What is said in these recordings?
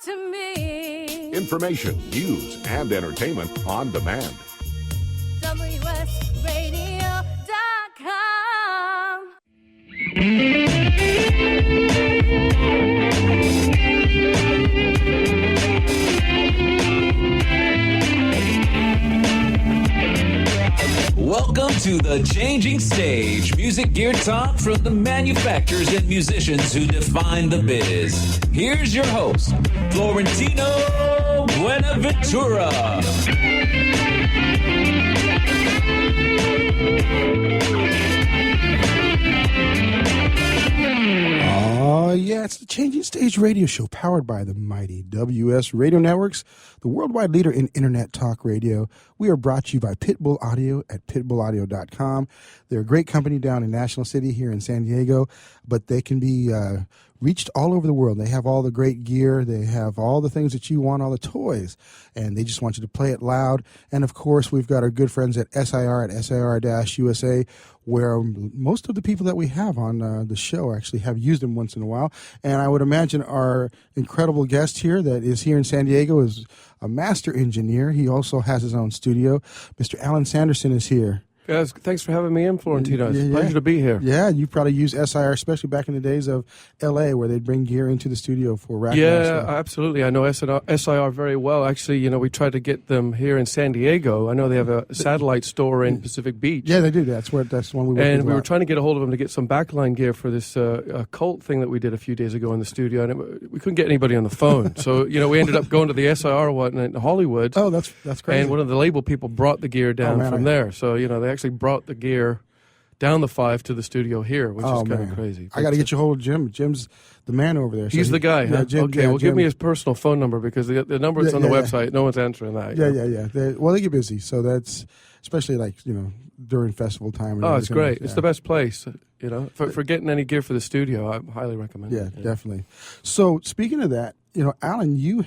to me. Information, news, and entertainment on demand. WSRadio.com. Welcome to The Changing Stage, music gear talk from the manufacturers and musicians who define the biz. Here's your host, Florentino Buenaventura. Oh, yeah, it's the Changing Stage radio show powered by the mighty WS Radio Networks, the worldwide leader in internet talk radio. We are brought to you by Pitbull Audio at pitbullaudio.com. They're a great company down in National City here in San Diego, but they can be reached all over the world. They have all the great gear. They have all the things that you want, all the toys, and they just want you to play it loud. And, of course, we've got our good friends at SIR-USA, where most of the people that we have on the show actually have used them once in a while. And I would imagine our incredible guest here that is here in San Diego is a master engineer. He also has his own studio. Mr. Alan Sanderson is here. Guys, thanks for having me in, Florentino. It's a pleasure to be here. Yeah, you probably used SIR, especially back in the days of L.A., where they'd bring gear into the studio for rack. Yeah, absolutely. I know SIR very well. Actually, we tried to get them here in San Diego. I know they have a satellite store in Pacific Beach. Yeah, they do. That's one we work And with we were trying to get a hold of them to get some backline gear for this cult thing that we did a few days ago in the studio, and we couldn't get anybody on the phone. So, we ended up going to the SIR one in Hollywood. Oh, that's crazy. And one of the label people brought the gear down from there. So, they actually brought the gear down the 5 to the studio here, which is kind of crazy. I got to get you a hold of Jim. Jim's the man over there. He's the guy, huh? Yeah, Jim, okay, well, give me his personal phone number because the number that's on the website, no one's answering that. Yeah. They get busy, so that's especially during festival time. Oh, it's great. It's the best place. For getting any gear for the studio, I highly recommend it. Yeah, definitely. So speaking of that, Alan, you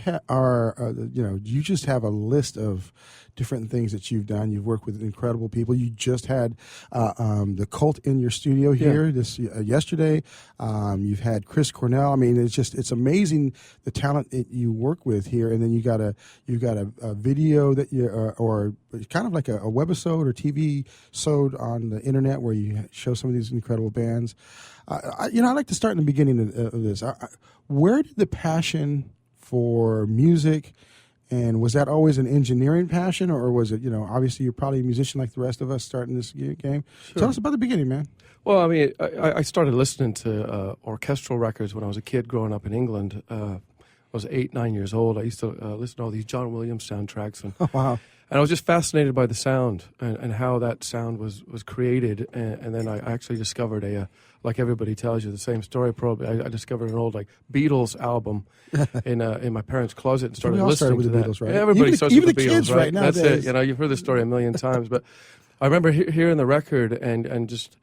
you just have a list of different things that you've done. You've worked with incredible people. You just had the Cult in your studio here yesterday. You've had Chris Cornell. I mean, it's amazing the talent that you work with here. And then you've got a video that or kind of like a webisode or TV sode on the internet where you show some of these incredible bands. I'd like to start in the beginning of this. Where did the passion for music, and was that always an engineering passion, or was it, obviously you're probably a musician like the rest of us starting this game. Sure. Tell us about the beginning, man. Well, I mean, I started listening to orchestral records when I was a kid growing up in England. I was 8, 9 years old. I used to listen to all these John Williams soundtracks. And, wow. And I was just fascinated by the sound and how that sound was created. And then I actually discovered like everybody tells you the same story probably. I discovered an old Beatles album in my parents' closet and started listening with to the that. Beatles, right? Yeah, everybody starts with the Beatles, kids right now. That's it. You've heard this story a million times. But I remember hearing the record and just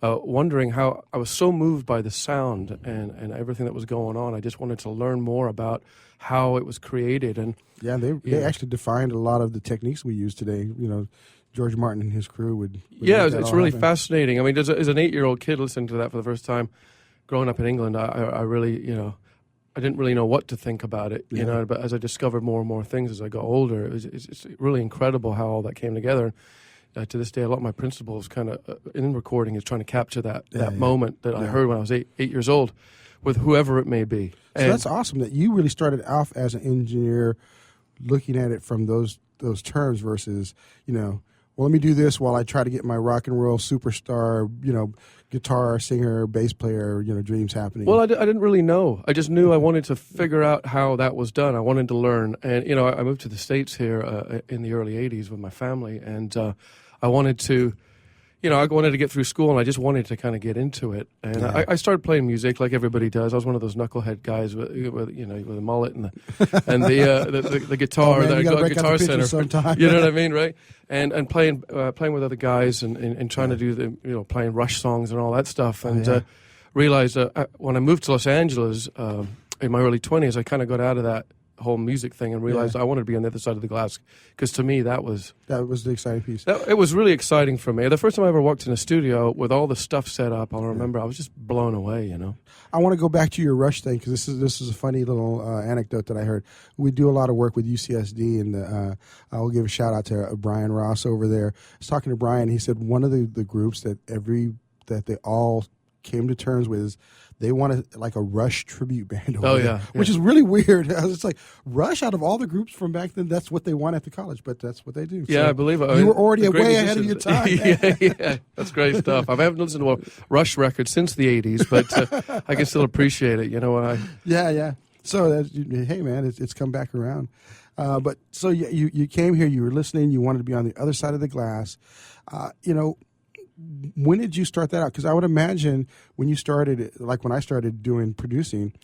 wondering how I was so moved by the sound and everything that was going on. I just wanted to learn more about how it was created. And they actually defined a lot of the techniques we use today. George Martin and his crew would it's really fascinating. I mean, as an 8-year-old kid listening to that for the first time, growing up in England, I really, I didn't really know what to think about it, but as I discovered more and more things as I got older, it's really incredible how all that came together. To this day, a lot of my principles kind of in recording is trying to capture that moment that I heard when I was 8 years old with whoever it may be. So that's awesome that you really started off as an engineer looking at it from those terms versus, let me do this while I try to get my rock and roll superstar, guitar, singer, bass player, dreams happening. Well, I didn't really know. I just knew I wanted to figure out how that was done. I wanted to learn. And, I moved to the States here in the early 80s with my family. And I wanted to, I wanted to get through school, and I just wanted to kind of get into it. And I started playing music like everybody does. I was one of those knucklehead guys with a mullet and the guitar, the guitar center. Sometime. You know what I mean, right? And playing with other guys and trying to do playing Rush songs and all that stuff. And realized when I moved to Los Angeles in my early 20s, I kind of got out of that whole music thing and realized I wanted to be on the other side of the glass, because to me that was the exciting piece. it was really exciting for me. The first time I ever walked in a studio with all the stuff set up, I'll remember I was just blown away. I want to go back to your Rush thing, because this is a funny little anecdote that I heard. We do a lot of work with UCSD, and I'll give a shout out to Brian Ross over there. I was talking to Brian. He said one of the groups that they all came to terms with is they wanted like a Rush tribute band over there, which is really weird. It's like Rush, out of all the groups from back then, that's what they want at the college, but that's what they do. Yeah, so I believe it. You were already way ahead of your time. yeah, that's great stuff. I haven't listened to a Rush record since the 80s, but I can still appreciate it. Yeah. So, hey, man, it's come back around. But so you came here, you were listening, you wanted to be on the other side of the glass. When did you start that out? Because I would imagine when you started, like when I started doing producing,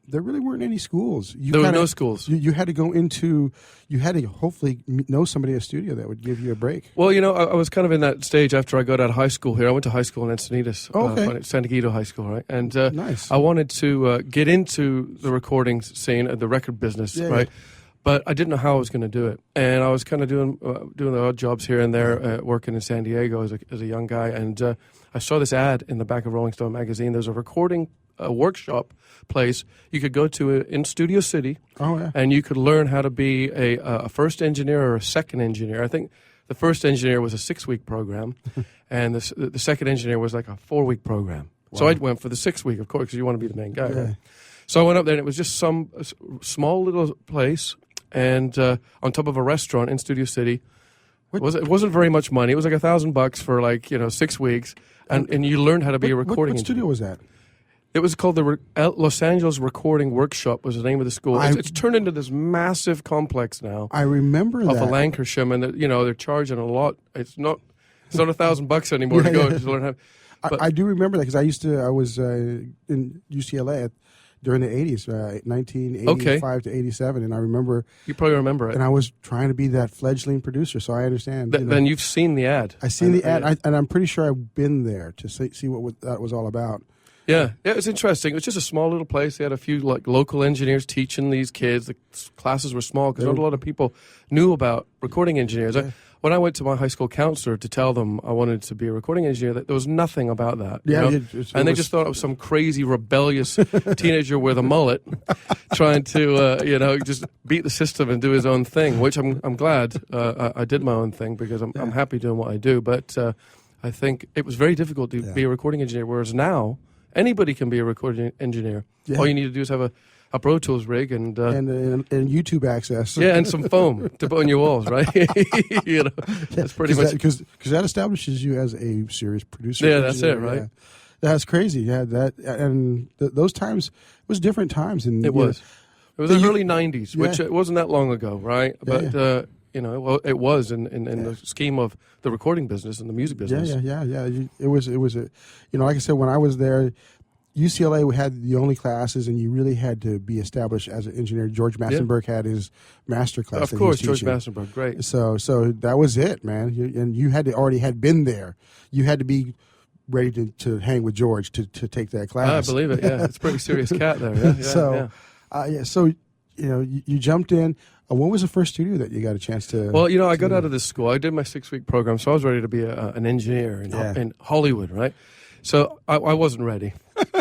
there really weren't any schools. There were no schools. You had to hopefully know somebody at a studio that would give you a break. Well, I was kind of in that stage after I got out of high school here. I went to high school in Encinitas, San Diego High School, right? And nice. I wanted to get into the recording scene, the record business, right? Yeah. But I didn't know how I was going to do it, and I was kind of doing the odd jobs here and there, working in San Diego as a young guy. And I saw this ad in the back of Rolling Stone magazine. There's a recording workshop place you could go to in Studio City, and you could learn how to be a first engineer or a second engineer. I think the first engineer was a 6-week program, and the second engineer was like a 4-week program. Wow. So I went for the 6-week, of course, because you want to be the main guy. Yeah. Right? So I went up there, and it was just some small little place. And on top of a restaurant in Studio City. It wasn't very much money. It was like $1,000 for 6 weeks, and you learned how to be a recording engineer. What studio was that? It was called the Los Angeles Recording Workshop. Was the name of the school. It's turned into this massive complex now. I remember that. Of a Lancashire, and they're charging a lot. It's not $1,000 anymore to go to learn how. I do remember that, because I was in UCLA during the 80s, 1985 to 87, and I remember... You probably remember it. And I was trying to be that fledgling producer, so I understand. Then you've seen the ad. I've seen the ad, and I'm pretty sure I've been there to see what that was all about. Yeah, it's interesting. It was just a small little place. They had a few local engineers teaching these kids. The classes were small because not a lot of people knew about recording engineers. Yeah. When I went to my high school counselor to tell them I wanted to be a recording engineer, there was nothing about that. Yeah, and they just thought I was some crazy, rebellious teenager with a mullet trying to, just beat the system and do his own thing, which I'm glad I did my own thing, because I'm happy doing what I do. But I think it was very difficult to be a recording engineer, whereas now anybody can be a recording engineer. Yeah. All you need to do is have a Pro Tools rig and YouTube access. Yeah, and some foam to put on your walls, right? That's pretty much because that establishes you as a serious producer. Yeah, that's it, right? Yeah. That's crazy. Yeah, those times was different times, and it was the early '90s, which it wasn't that long ago, right? But it was in the scheme of the recording business and the music business. Yeah. It was like I said, when I was there, UCLA had the only classes, and you really had to be established as an engineer. George Massenburg had his master class. Of course, George Massenburg, great. So that was it, man. And you already had been there. You had to be ready to hang with George to take that class. I believe it. Yeah, it's a pretty serious cat there. Yeah. So you jumped in. When was the first studio that you got a chance to? Well, I got out of this school. I did my 6-week program, so I was ready to be an engineer in Hollywood, right? So I wasn't ready.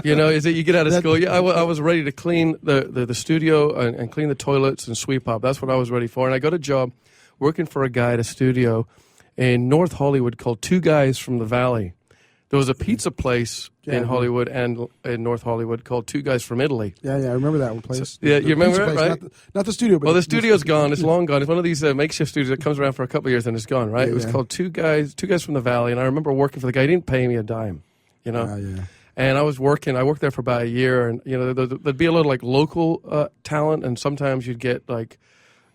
You get out of school. Yeah, I was ready to clean the studio and clean the toilets and sweep up. That's what I was ready for. And I got a job working for a guy at a studio in North Hollywood called Two Guys from the Valley. There was a pizza place in Hollywood and in North Hollywood called Two Guys from Italy. Yeah, I remember that one place. So, you remember it, right? Not the studio. But the studio's gone. It's long gone. It's one of these makeshift studios that comes around for a couple of years and it's gone, right? It was called Two Guys from the Valley, and I remember working for the guy. He didn't pay me a dime, And I worked there for about a year, and there'd be a little local talent, and sometimes you'd get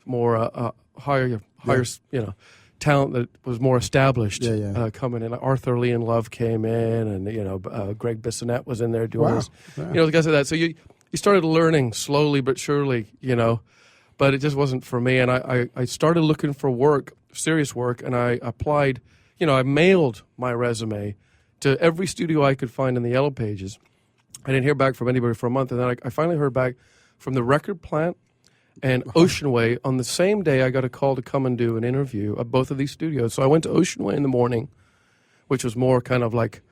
more higher talent that was more established coming in. Arthur Lee and Love came in, and Greg Bissonette was in there doing this. The guys like that. So you started learning slowly but surely, but it just wasn't for me. And I started looking for work, serious work, and I applied. I mailed my resume to every studio I could find in the Yellow Pages. I didn't hear back from anybody for a month, and then I finally heard back from the record plant and Ocean Way. On the same day, I got a call to come and do an interview at both of these studios. So I went to Ocean Way in the morning, which was more kind of like,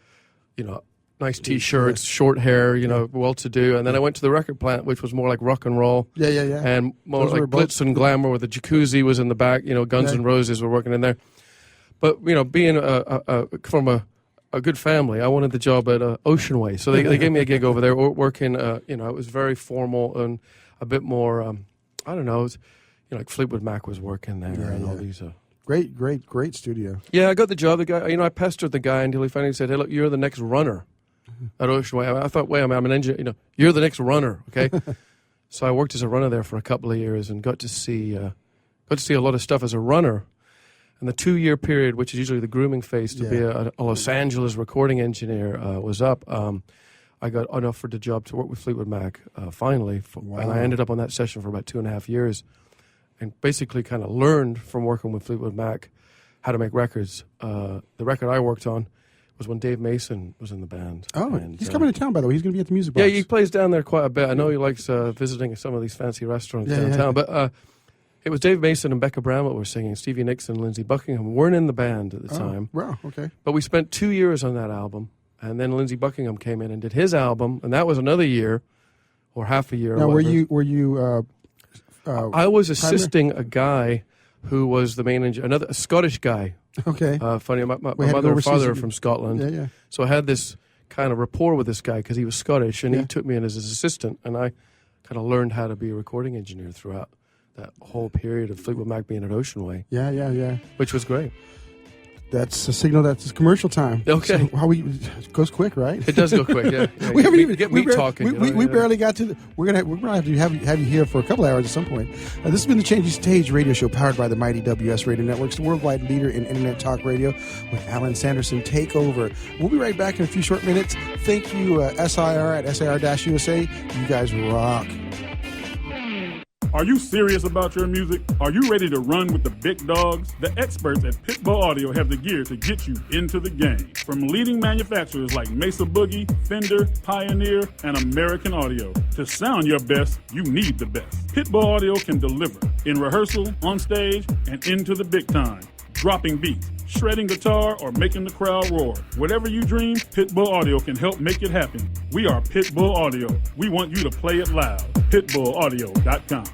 nice T-shirts, short hair, well-to-do. And then I went to the record plant, which was more like rock and roll. Yeah. And more Those like were both- glitz and glamour, where the jacuzzi was in the back. Guns N' Roses were working in there. But, being from a good family, I wanted the job at Ocean Way. So they gave me a gig over there working, it was very formal and a bit more, I don't know, it was, like Fleetwood Mac was working there and all these... Great studio. Yeah, I got the job. The guy, I pestered the guy until he finally said, "Hey, look, you're the next runner at Ocean Way." I thought, wait, I'm an engineer. You're the next runner, okay? So I worked as a runner there for a couple of years and got to see a lot of stuff as a runner. And the 2-year period, which is usually the grooming phase to be a Los Angeles recording engineer, was up. I got offered the job to work with Fleetwood Mac finally, and I ended up on that session for about 2.5 years. And basically kind of learned from working with Fleetwood Mac how to make records. The record I worked on was when Dave Mason was in the band. Oh, and, he's coming to town, by the way. He's going to be at the Music Box. Yeah, he plays down there quite a bit. I know he likes visiting some of these fancy restaurants downtown. But it was Dave Mason and Becca Bramlett were singing. Stevie Nicks and Lindsey Buckingham weren't in the band at the time. Wow, okay. But we spent 2 years on that album. And then Lindsey Buckingham came in and did his album. And that was another year or half a year. Now, were you I was assisting a guy who was the main engineer, a Scottish guy. Okay. Funny, my mother and father are from Scotland. Yeah. So I had this kind of rapport with this guy because he was Scottish, and he took me in as his assistant, and I kind of learned how to be a recording engineer throughout that whole period of Fleetwood Mac being at Ocean Way. Yeah. Which was great. That's a signal that it's commercial time. Okay. So it goes quick, right? It does go quick, yeah. We haven't even get me talking. We barely got to. We're gonna have you here for a couple hours at some point. This has been the Changing Stage radio show powered by the mighty WS Radio Networks, the worldwide leader in internet talk radio. With Alan Sanderson, take over. We'll be right back in a few short minutes. Thank you, SIR at SIR-USA. You guys rock. Are you serious about your music? Are you ready to run with the big dogs? The experts at Pitbull Audio have the gear to get you into the game. From leading manufacturers like Mesa Boogie, Fender, Pioneer, and American Audio. To sound your best, you need the best. Pitbull Audio can deliver in rehearsal, on stage, and into the big time. Dropping beats, shredding guitar, or making the crowd roar. Whatever you dream, Pitbull Audio can help make it happen. We are Pitbull Audio. We want you to play it loud. PitbullAudio.com.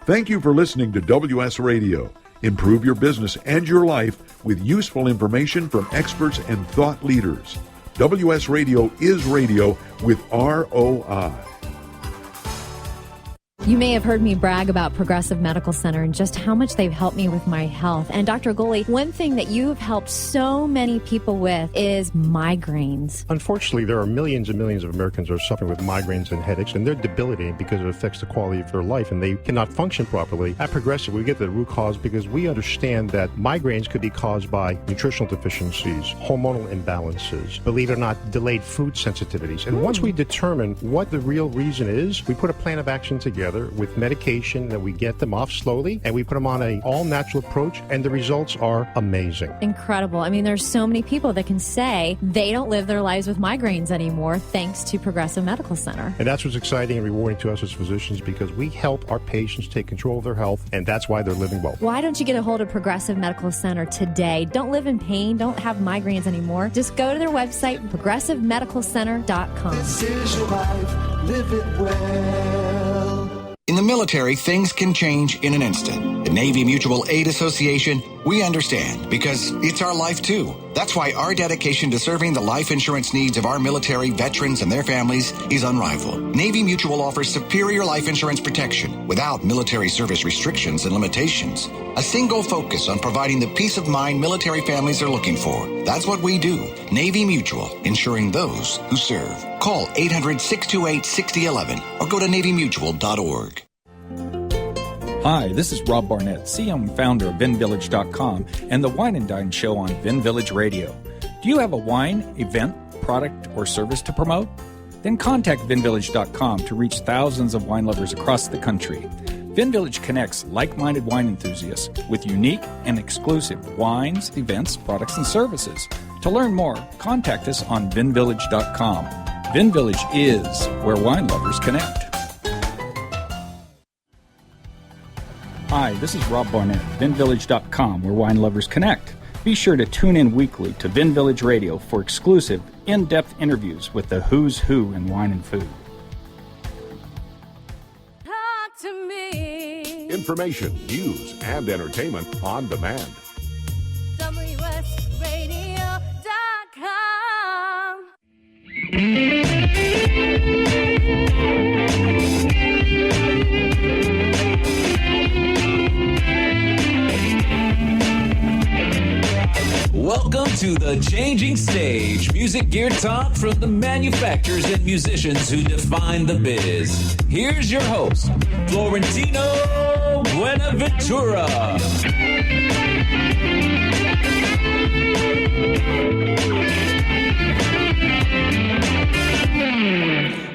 Thank you for listening to WS Radio. Improve your business and your life with useful information from experts and thought leaders. WS Radio is radio with ROI. You may have heard me brag about Progressive Medical Center and just how much they've helped me with my health. And Dr. Goley, one thing that you've helped so many people with is migraines. Unfortunately, there are millions and millions of Americans who are suffering with migraines and headaches, and they're debilitating because it affects the quality of their life, and they cannot function properly. At Progressive, we get to the root cause because we understand that migraines could be caused by nutritional deficiencies, hormonal imbalances, believe it or not, delayed food sensitivities. And once we determine what the real reason is, we put a plan of action together with medication that we get them off slowly, and we put them on an all-natural approach, and the results are amazing. Incredible. I mean, there's so many people that can say they don't live their lives with migraines anymore thanks to Progressive Medical Center. And that's what's exciting and rewarding to us as physicians, because we help our patients take control of their health, and that's why they're living well. Why don't you get a hold of Progressive Medical Center today? Don't live in pain. Don't have migraines anymore. Just go to their website, progressivemedicalcenter.com. This is your life. Live it well. In the military, things can change in an instant. The Navy Mutual Aid Association, we understand because it's our life too. That's why our dedication to serving the life insurance needs of our military veterans and their families is unrivaled. Navy Mutual offers superior life insurance protection without military service restrictions and limitations. A single focus on providing the peace of mind military families are looking for. That's what we do. Navy Mutual, insuring those who serve. Call 800-628-6011 or go to NavyMutual.org. Hi, this is Rob Barnett, CEO and founder of VinVillage.com and the Wine and Dine Show on VinVillage Radio. Do you have a wine, event, product, or service to promote? Then contact VinVillage.com to reach thousands of wine lovers across the country. VinVillage connects like-minded wine enthusiasts with unique and exclusive wines, events, products, and services. To learn more, contact us on VinVillage.com. VinVillage is where wine lovers connect. Hi, this is Rob Barnett, VinVillage.com, where wine lovers connect. Be sure to tune in weekly to Vin Village Radio for exclusive, in-depth interviews with the who's who in wine and food. Talk to me. Information, news, and entertainment on demand. WSRadio.com. Welcome to the Changing Stage, music gear talk from the manufacturers and musicians who define the biz. Here's your host, Florentino Buenaventura.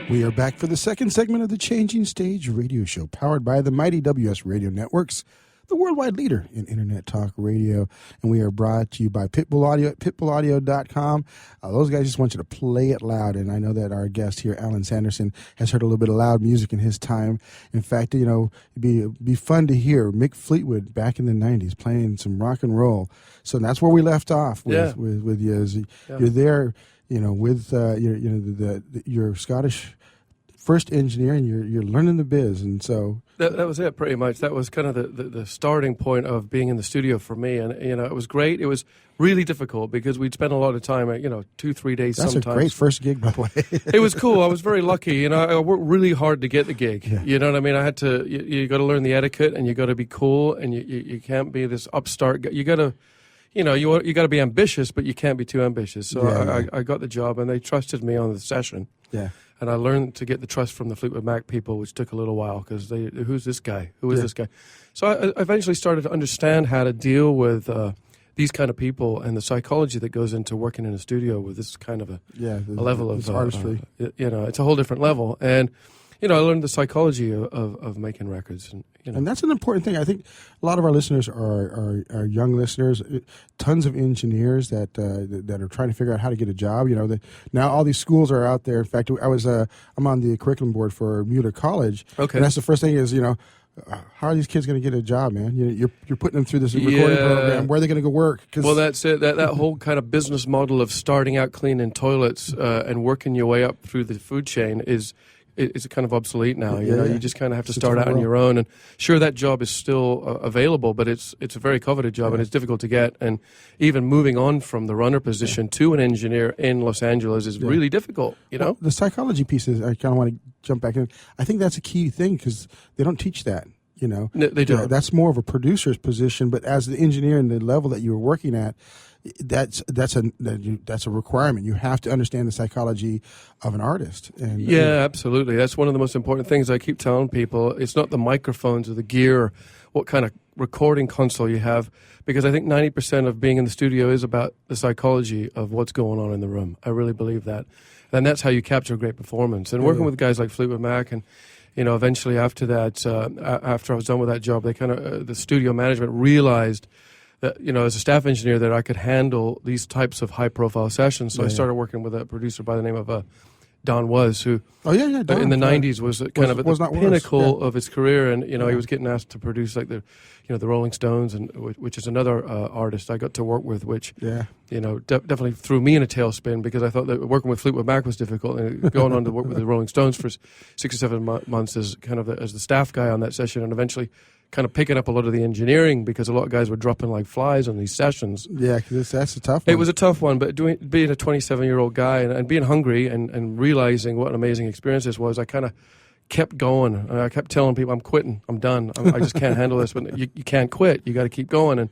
We are back for the second segment of the Changing Stage radio show, powered by the mighty WS Radio Networks, the worldwide leader in Internet Talk Radio. And we are brought to you by Pitbull Audio at pitbullaudio.com. Those guys just want you to play it loud. And I know that our guest here, Alan Sanderson, has heard a little bit of loud music in his time. In fact, you know, it'd be fun to hear Mick Fleetwood back in the 90s playing some rock and roll. So that's where we left off with you. You're there, you know, with your Scottish first engineer, and you're learning the biz. And so that was it, pretty much. That was kind of the starting point of being in the studio for me. And, you know, it was great. It was really difficult because we'd spend a lot of time, 2-3 days that's sometimes. A great first gig, by the way. It was cool. I was very lucky. You know, I worked really hard to get the gig. Yeah. You know what I mean? I had to, you got to learn the etiquette, and you got to be cool, and you can't be this upstart guy. You got to, you got to be ambitious, but you can't be too ambitious. So I got the job, and they trusted me on the session. Yeah. And I learned to get the trust from the Fleetwood Mac people, which took a little while because who's this guy? Who is this guy? So I eventually started to understand how to deal with these kind of people and the psychology that goes into working in a studio with this kind of a level of artistry. It's a whole different level. And I learned the psychology of making records. And that's an important thing. I think a lot of our listeners are young listeners, tons of engineers that are trying to figure out how to get a job. Now all these schools are out there. In fact, I'm on the curriculum board for Mueller College. Okay. And that's the first thing is, how are these kids going to get a job, man? You're putting them through this recording program. Where are they going to go work? Well, that's it. That whole kind of business model of starting out cleaning toilets and working your way up through the food chain is kind of obsolete now. You just kind of have to start out on your own. And sure, that job is still available, but it's a very coveted job, and it's difficult to get. And even moving on from the runner position to an engineer in Los Angeles is really difficult. Well, the psychology pieces, I kind of want to jump back in. I think that's a key thing because they don't teach that. No, they don't. That's more of a producer's position, but as the engineer and the level that you were working at, that's a requirement. You have to understand the psychology of an artist. And absolutely. That's one of the most important things I keep telling people. It's not the microphones or the gear, or what kind of recording console you have, because I think 90% of being in the studio is about the psychology of what's going on in the room. I really believe that, and that's how you capture a great performance. And working with guys like Fleetwood Mac, and eventually after that, after I was done with that job, they kind of the studio management realized that, as a staff engineer, that I could handle these types of high-profile sessions. So I started working with a producer by the name of Don Was, who Don, in the 90s was kind of at the pinnacle of his career. And, he was getting asked to produce like the Rolling Stones, and which is another artist I got to work with, which, definitely threw me in a tailspin, because I thought that working with Fleetwood Mac was difficult. And going on to work with the Rolling Stones for 6 or 7 months as kind of as the staff guy on that session, and eventually kind of picking up a lot of the engineering, because a lot of guys were dropping like flies on these sessions. Yeah, because that's a tough one. It was a tough one, but being a 27-year-old guy and being hungry and realizing what an amazing experience this was, I kind of kept going. And I kept telling people, I'm quitting, I'm done, I just can't handle this. But you can't quit, you got to keep going. And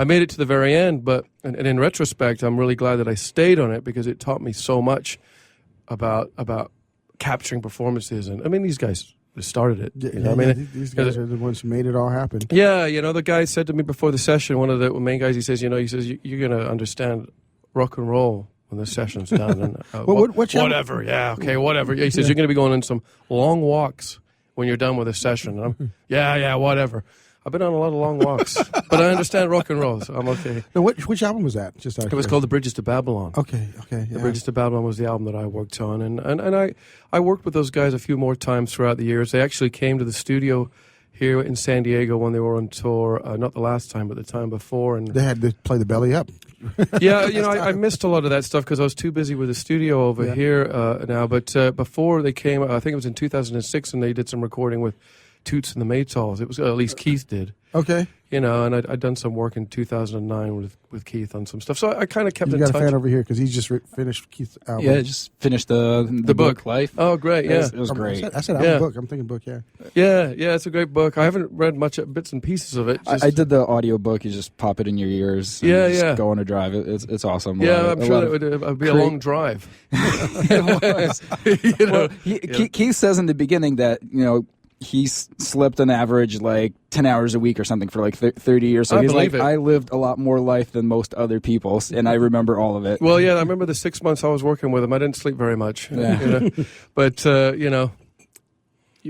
I made it to the very end, but and in retrospect, I'm really glad that I stayed on it, because it taught me so much about capturing performances. And I mean, these guys started it. These guys are the ones who made it all happen. Yeah, the guy said to me before the session, one of the main guys, he says, you're going to understand rock and roll when the session's done. And, whatever. Yeah, okay, whatever. Yeah, he says, you're going to be going on some long walks when you're done with the session. And I'm, whatever. I've been on a lot of long walks, but I understand rock and roll, so I'm okay. Now, which album was that? It was called The Bridges to Babylon. Okay. Yeah. The Bridges to Babylon was the album that I worked on, and I worked with those guys a few more times throughout the years. They actually came to the studio here in San Diego when they were on tour. Not the last time, but the time before. And they had to play the belly up. Yeah, I missed a lot of that stuff because I was too busy with the studio over here now. But before they came, I think it was in 2006, and they did some recording with Toots and the Maytals. It was at least Keith did. Okay. And I'd done some work in 2009 with Keith on some stuff. So I kind of kept in touch. You got a fan over here because he's just finished Keith's album. Yeah, just finished the book, Life. Oh, great, yeah. It was great. I said album book. I'm thinking book, yeah. Yeah, it's a great book. I haven't read much bits and pieces of it. I did the audio book. You just pop it in your ears. And just go on a drive. It's awesome. I'm sure it would be a long drive. It was. Keith says in the beginning that, he slept on average like 10 hours a week or something for like 30 years. So he's like, I lived a lot more life than most other people, and I remember all of it. Well, yeah, I remember the 6 months I was working with him. I didn't sleep very much. Yeah. But,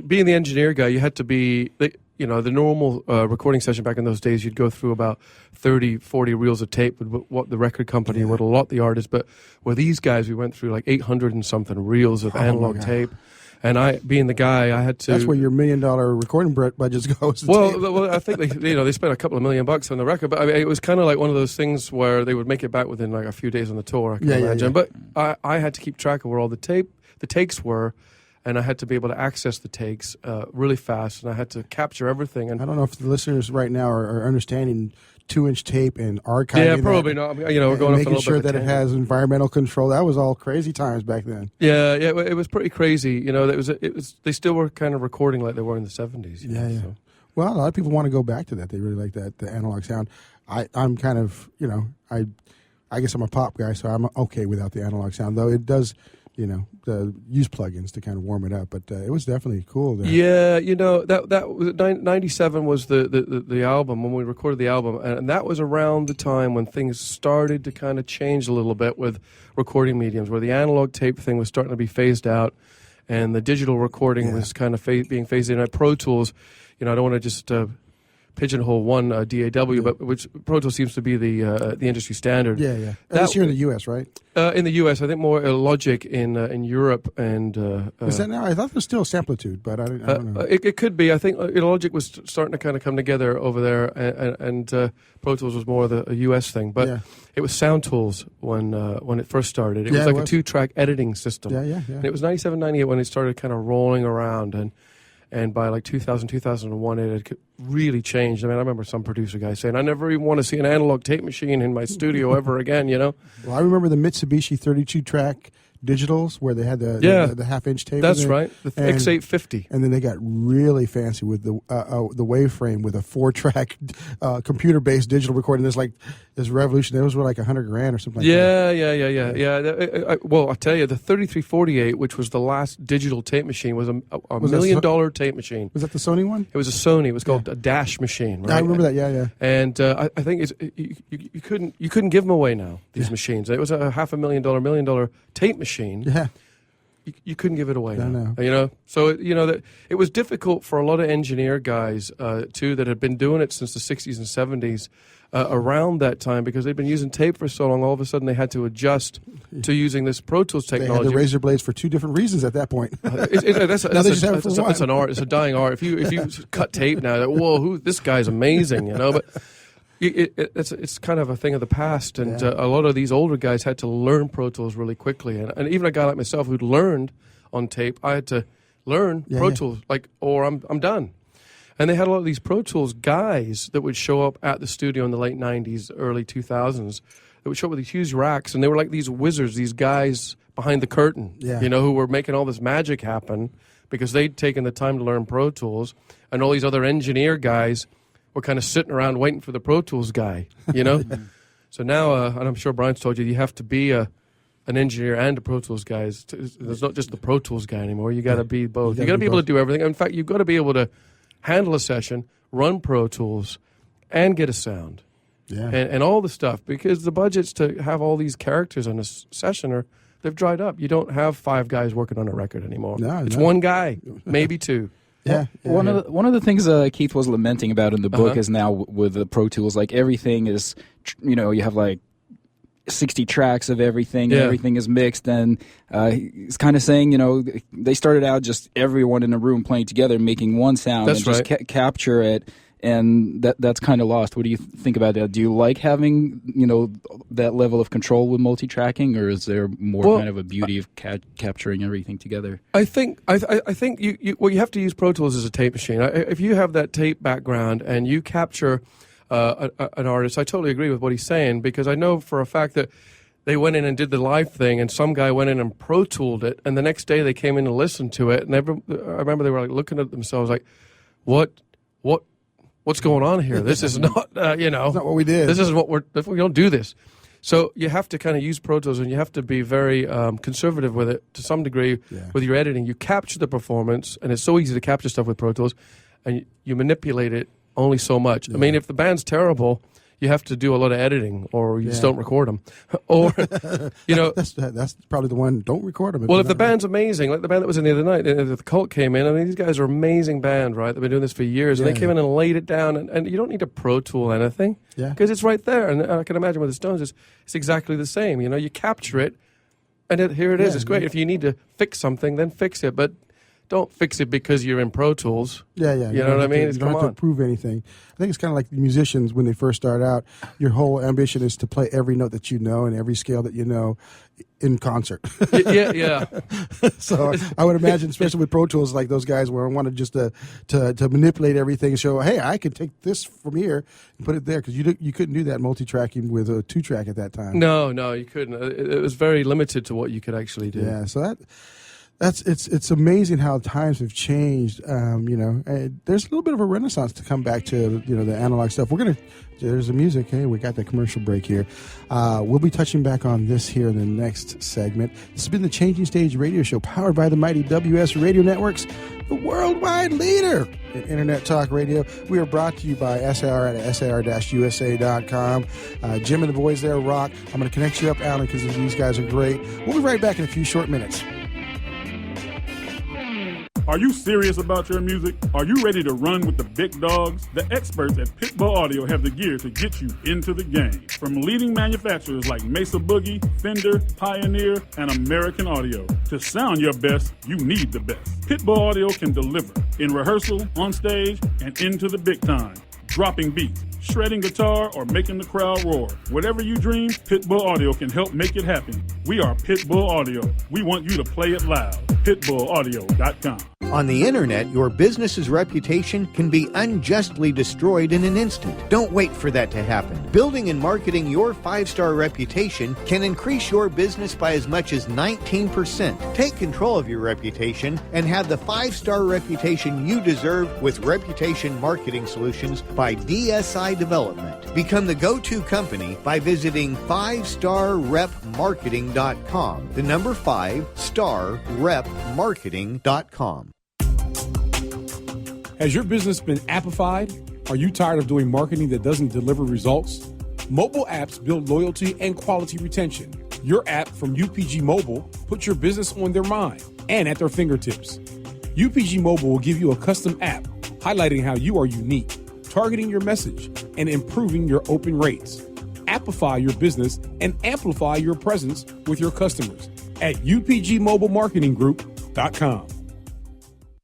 being the engineer guy, you had to be, the normal recording session back in those days, you'd go through about 30, 40 reels of tape with what the record company would allot the artist. But with these guys, we went through like 800 and something reels of analog tape. And I, being the guy, I had to. That's where your $1 million recording budgets goes. Well, I think they spent a couple of $1 million on the record, but I mean, it was kind of like one of those things where they would make it back within like a few days on the tour. I can imagine. Yeah. But I had to keep track of where all the takes were, and I had to be able to access the takes really fast, and I had to capture everything. And I don't know if the listeners right now are understanding 2-inch tape and archiving. Yeah, probably not. We're going off a making little sure bit that it has environmental control. That was all crazy times back then. Yeah, it was pretty crazy. It was. They still were kind of recording like they were in the 70s. Yeah. So. Well, a lot of people want to go back to that. They really like that, the analog sound. I'm kind of, I guess I'm a pop guy, so I'm okay without the analog sound, though it does. Use plugins to kind of warm it up, but it was definitely cool. There. Yeah, that was 97 was the album when we recorded the album, and that was around the time when things started to kind of change a little bit with recording mediums, where the analog tape thing was starting to be phased out, and the digital recording was kind of being phased in. At Pro Tools, I don't want to just pigeonhole one DAW, but which Pro Tools seems to be the industry standard. Yeah. That's here in the U.S., right? In the U.S., I think more Logic in Europe and. Is that now? I thought it was still Samplitude, but I don't know. It could be. I think Logic was starting to kind of come together over there, and Pro Tools was more a U.S. thing. But it was Sound Tools when it first started. It was like a 2-track editing system. Yeah. And it was 97, 98 when it started kind of rolling around, and by like 2000, 2001, it had really changed. I mean, I remember some producer guy saying, I never even want to see an analog tape machine in my studio ever again, Well, I remember the Mitsubishi 32-track digitals where they had the half-inch tape. That's right, the X850. And then they got really fancy with the Waveframe with a 4-track computer-based digital recording. There's like this revolution. Those were like $100,000 or something like that. Yeah. Well, I'll tell you, the 3348, which was the last digital tape machine, was a $1 million tape machine. Was that the Sony one? It was a Sony. It was called a Dash machine. Right? I remember that. Yeah. And I think you couldn't give them away now. These machines. It was a $500,000, $1 million tape machine. Yeah. You couldn't give it away now. No. So that it was difficult for a lot of engineer guys too that had been doing it since the 60s and 70s around that time, because they'd been using tape for so long. All of a sudden they had to adjust to using this Pro Tools technology. They had the razor blades for 2 different reasons at that point. That's an art. It's a dying art. If you cut tape now, whoa, this guy's amazing, but. It's kind of a thing of the past, and a lot of these older guys had to learn Pro Tools really quickly, and even a guy like myself who'd learned on tape, I had to learn Pro Tools, or I'm done. And they had a lot of these Pro Tools guys that would show up at the studio in the late 90s, early 2000s, that would show up with these huge racks, and they were like these wizards, these guys behind the curtain, who were making all this magic happen because they'd taken the time to learn Pro Tools, and all these other engineer guys were kind of sitting around waiting for the Pro Tools guy, So now, and I'm sure Brian's told you have to be an engineer and a Pro Tools guy. There's not just the Pro Tools guy anymore. You got to be both. You got to be able to do everything. In fact, you've got to be able to handle a session, run Pro Tools, and get a sound, and all the stuff, because the budgets to have all these characters on a session they've dried up. You don't have 5 guys working on a record anymore. It's one guy, maybe 2. One of the things Keith was lamenting about in the book is now with the Pro Tools, like everything is, you have like 60 tracks of everything. And everything is mixed, and he's kind of saying, they started out just everyone in a room playing together, making one sound, That's and just capture it. And that's kind of lost. What do you think about that? Do you like having, that level of control with multi-tracking, or is there more kind of a beauty of capturing everything together? I think you have to use Pro Tools as a tape machine. If you have that tape background and you capture an artist, I totally agree with what he's saying, because I know for a fact that they went in and did the live thing, and some guy went in and Pro Tooled it, and the next day they came in and listened to it, and I remember they were like looking at themselves like, what's going on here? This is not, It's not what we did. This isn't we don't do this. So you have to kind of use Pro Tools, and you have to be very conservative with it to some degree with your editing. You capture the performance, and it's so easy to capture stuff with Pro Tools, and you manipulate it only so much. I mean, if the band's terrible, you have to do a lot of editing, or you just don't record them. Or, that's probably the one. Don't record them. Well, if the band's amazing, like the band that was in the other night, the Cult came in. I mean, these guys are an amazing band, right? They've been doing this for years, and they came in and laid it down. And you don't need to Pro Tool anything, because it's right there. And I can imagine with the Stones, it's exactly the same. You capture it, and here it is. It's great. If you need to fix something, then fix it, but don't fix it because you're in Pro Tools. Yeah. You know what I mean? You don't have to prove anything. I think it's kind of like the musicians when they first start out. Your whole ambition is to play every note that you know and every scale that you know in concert. Yeah. So I would imagine, especially with Pro Tools, like those guys where I wanted just to manipulate everything and show, hey, I can take this from here and put it there, because you couldn't do that multi-tracking with a 2-track at that time. No, you couldn't. It was very limited to what you could actually do. Yeah, so it's amazing how times have changed. There's a little bit of a renaissance to come back to, the analog stuff. There's the music. Hey, we got the commercial break here. We'll be touching back on this here in the next segment. This has been the Changing Stage radio show, powered by the mighty WS Radio Networks, the worldwide leader in Internet Talk Radio. We are brought to you by SAR at SAR-USA.com. Jim and the boys there rock. I'm going to connect you up, Alan, because these guys are great. We'll be right back in a few short minutes. Are you serious about your music? Are you ready to run with the big dogs? The experts at Pitbull Audio have the gear to get you into the game. From leading manufacturers like Mesa Boogie, Fender, Pioneer, and American Audio. To sound your best, you need the best. Pitbull Audio can deliver in rehearsal, on stage, and into the big time. Dropping beats, shredding guitar, or making the crowd roar. Whatever you dream, Pitbull Audio can help make it happen. We are Pitbull Audio. We want you to play it loud. PitbullAudio.com. On the internet, your business's reputation can be unjustly destroyed in an instant. Don't wait for that to happen. Building and marketing your 5-star reputation can increase your business by as much as 19%. Take control of your reputation and have the 5-star reputation you deserve with Reputation Marketing Solutions by DSI Development. Become the go-to company by visiting 5starrepmarketing.com. The number 5starrepmarketing.com. Has your business been appified? Are you tired of doing marketing that doesn't deliver results? Mobile apps build loyalty and quality retention. Your app from UPG Mobile puts your business on their mind and at their fingertips. UPG Mobile will give you a custom app highlighting how you are unique, targeting your message, and improving your open rates. Appify your business and amplify your presence with your customers at upgmobilemarketinggroup.com.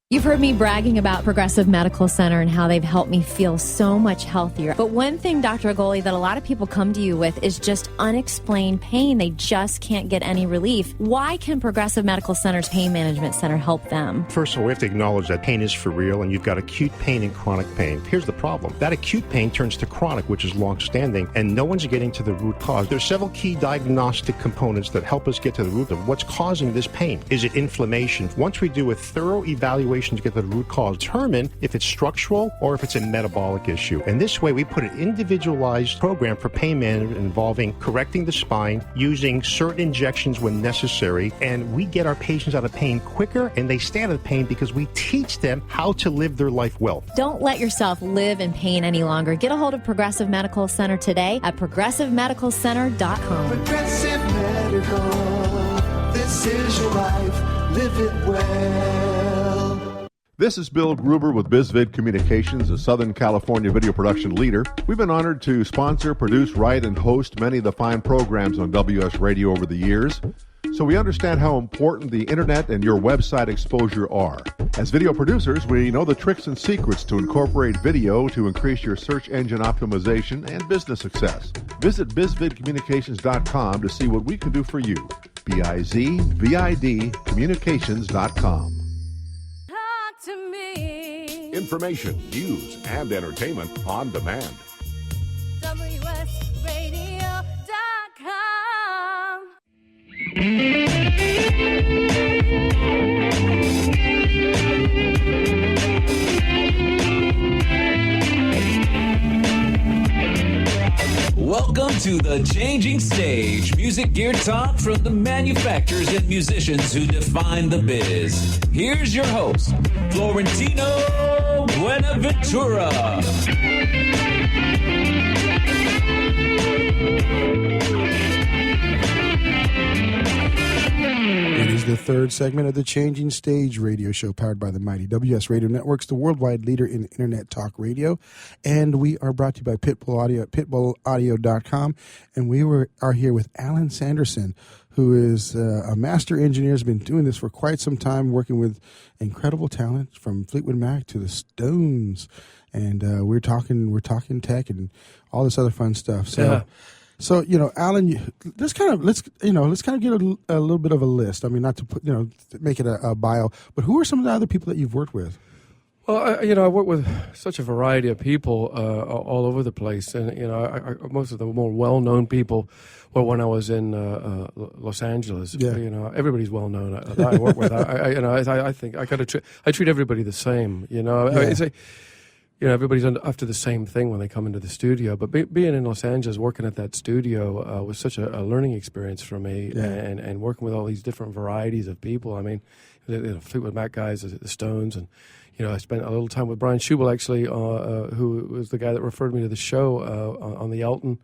You've heard me bragging about Progressive Medical Center and how they've helped me feel so much healthier. But one thing, Dr. Agoli, that a lot of people come to you with is just unexplained pain. They just can't get any relief. Why can Progressive Medical Center's Pain Management Center help them? First of all, we have to acknowledge that pain is for real, and you've got acute pain and chronic pain. Here's the problem. That acute pain turns to chronic, which is long-standing, and no one's getting to the root cause. There's several key diagnostic components that help us get to the root of what's causing this pain. Is it inflammation? Once we do a thorough evaluation to get to the root cause, determine if it's structural or if it's a metabolic issue. And this way, we put an individualized program for pain management involving correcting the spine, using certain injections when necessary, and we get our patients out of pain quicker, and they stay out of pain because we teach them how to live their life well. Don't let yourself live in pain any longer. Get a hold of Progressive Medical Center today at progressivemedicalcenter.com. Progressive Medical, this is your life, live it well. This is Bill Gruber with BizVid Communications, a Southern California video production leader. We've been honored to sponsor, produce, write, and host many of the fine programs on WS Radio over the years. So we understand how important the internet and your website exposure are. As video producers, we know the tricks and secrets to incorporate video to increase your search engine optimization and business success. Visit bizvidcommunications.com to see what we can do for you. BIZVID communications.com. Talk to me. Information, news, and entertainment on demand. WSRadio.com. Welcome to the Changing Stage, music gear talk from the manufacturers and musicians who define the biz. Here's your host, Florentino Buenaventura. It is the third segment of the Changing Stage radio show powered by the mighty WS Radio Networks, the worldwide leader in internet talk radio. And we are brought to you by Pitbull Audio at pitbullaudio.com. And we are here with Alan Sanderson, who is a master engineer, has been doing this for quite some time, working with incredible talent from Fleetwood Mac to the Stones. And we're talking tech and all this other fun stuff. So. Yeah. So, Alan, let's kind of get a little bit of a list. I mean, not to put, make it a bio, but who are some of the other people that you've worked with? Well, I work with such a variety of people all over the place, and most of the more well-known people were when I was in Los Angeles. Yeah. Everybody's well-known that I work with. I think I treat everybody the same. I say. Everybody's after the same thing when they come into the studio. But being in Los Angeles, working at that studio was such a learning experience for me, and working with all these different varieties of people. I mean, the Fleetwood Mac guys, the Stones, and I spent a little time with Brian Schubel, actually, who was the guy that referred me to the show on the Elton